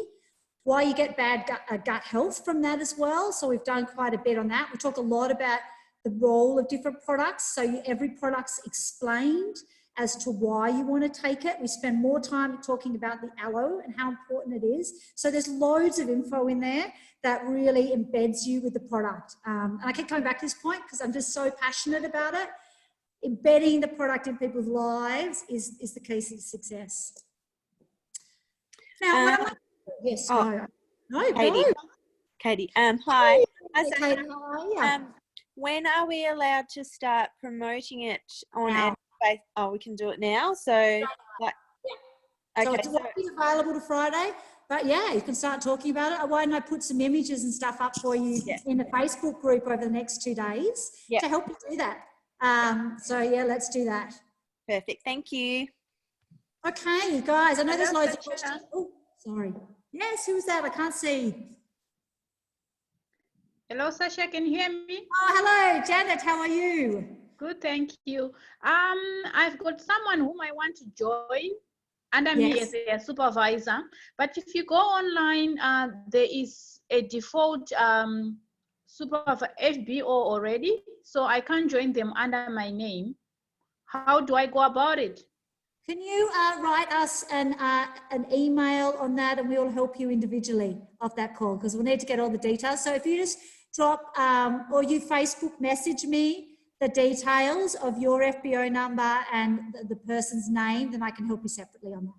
why you get bad gut health from that as well. So we've done quite a bit on that. We talk a lot about the role of different products. So every product's explained as to why you want to take it. We spend more time talking about the aloe and how important it is. So there's loads of info in there that really embeds you with the product. And I keep coming back to this point because I'm just so passionate about it. Embedding the product in people's lives is the key to success. Now, yes, no, Katie. go. Katie, hi. Hey, Katie, how are you? When are we allowed to start promoting it on Now. our face? Oh, we can do it now. So, like, So okay. it's available to Friday, but yeah, you can start talking about it. Why don't I put some images and stuff up for you in the Facebook group over the next 2 days to help you do that. So yeah, let's do that. Perfect. Thank you. Okay, guys, I know there's loads of questions. Oh, sorry. Yes, who was that? I can't see. Hello, Sasha, can you hear me? Oh, hello, Janet, how are you? Good, thank you. I've got someone whom I want to join under me as a supervisor, but if you go online, there is a default supervisor FBO already, so I can't join them under my name. How do I go about it? Can you write us an email on that, and we will help you individually off that call, because we'll need to get all the details. So if you just drop or you Facebook message me the details of your FBO number and the person's name, then I can help you separately on that.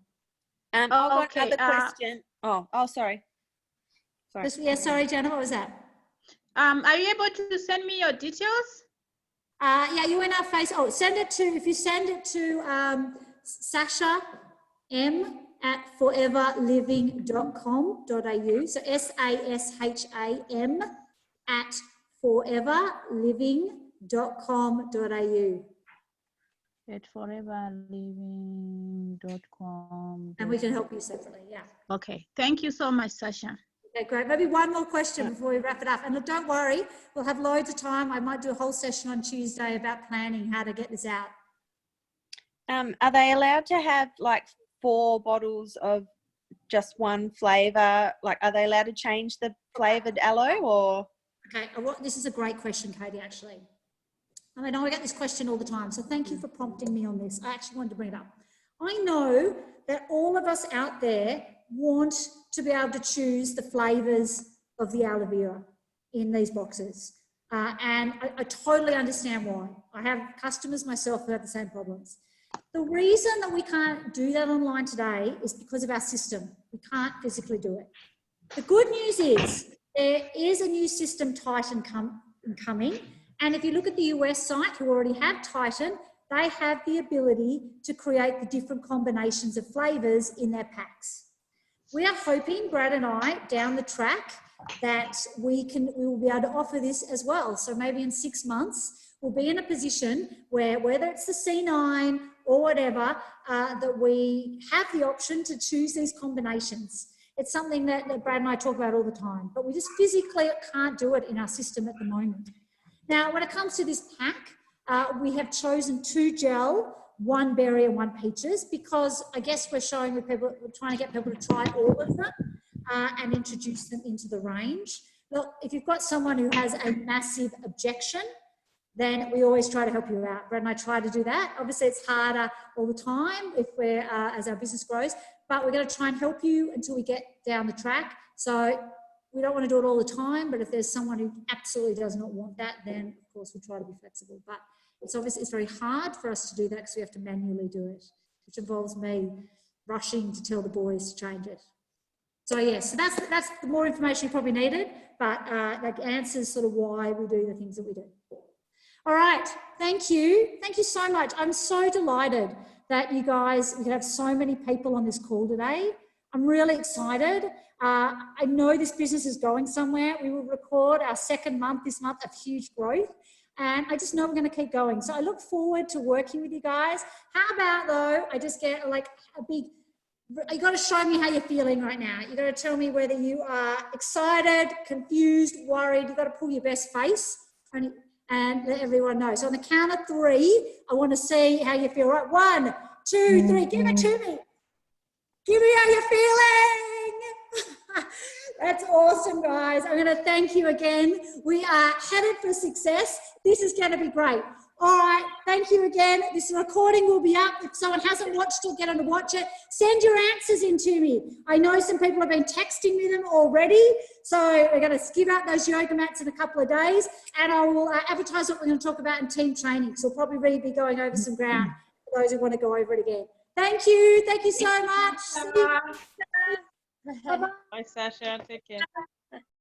I've got another question. Sorry. Sorry, Jenna, what was that? Are you able to send me your details? Yeah, you in our face. Oh, if you send it to Sasha M at foreverliving.com.au. So SASHAM at foreverliving.com.au. At foreverliving.com. And we can help you separately, yeah. Okay, thank you so much, Sasha. Okay, great. Maybe one more question before we wrap it up. And look, don't worry, we'll have loads of time. I might do a whole session on Tuesday about planning how to get this out. Are they allowed to have like 4 bottles of just one flavour? Like, are they allowed to change the flavoured aloe or? Okay, this is a great question, Katie, actually. I know I get this question all the time, so thank you for prompting me on this. I actually wanted to bring it up. I know that all of us out there want to be able to choose the flavours of the aloe vera in these boxes. And I totally understand why. I have customers myself who have the same problems. The reason that we can't do that online today is because of our system. We can't physically do it. The good news is there is a new system, Titan, coming. And if you look at the US site who already have Titan, they have the ability to create the different combinations of flavours in their packs. We are hoping, Brad and I, down the track, that we will be able to offer this as well. So maybe in 6 months, we'll be in a position where, whether it's the C9 or whatever, that we have the option to choose these combinations. It's something that Brad and I talk about all the time, but we just physically can't do it in our system at the moment. Now, when it comes to this pack, we have chosen 2 gel, 1 berry and 1 peaches, because I guess we're showing with people, we're trying to get people to try all of them and introduce them into the range. Look, if you've got someone who has a massive objection, then we always try to help you out. Brad and I try to do that. Obviously, it's harder all the time if we're, as our business grows, but we're going to try and help you until we get down the track. So we don't want to do it all the time, but if there's someone who absolutely does not want that, then of course we'll try to be flexible. But it's obviously, it's very hard for us to do that because we have to manually do it, which involves me rushing to tell the boys to change it. So yeah, so that's the more information you probably needed, but that answers sort of why we do the things that we do. All right, thank you. Thank you so much. I'm so delighted that you guys, we could have so many people on this call today. I'm really excited. I know this business is going somewhere. We will record our 2nd month this month of huge growth. And I just know we're going to keep going. So I look forward to working with you guys. How about though, I just get like a big, you got to show me how you're feeling right now. You got to tell me whether you are excited, confused, worried. You got to pull your best face and let everyone know. So on the count of 3, I want to see how you feel. Right, 1, 2, 3. Give it to me. Give me how you're feeling. That's awesome, guys. I'm going to thank you again. We are headed for success. This is going to be great. All right. Thank you again. This recording will be up. If someone hasn't watched it, get on to watch it. Send your answers in to me. I know some people have been texting me them already. So we're going to give out those yoga mats in a couple of days. And I will advertise what we're going to talk about in team training. So we'll probably really be going over some ground for those who want to go over it again. Thank you. Thank you so much. Bye, Sasha. Take care.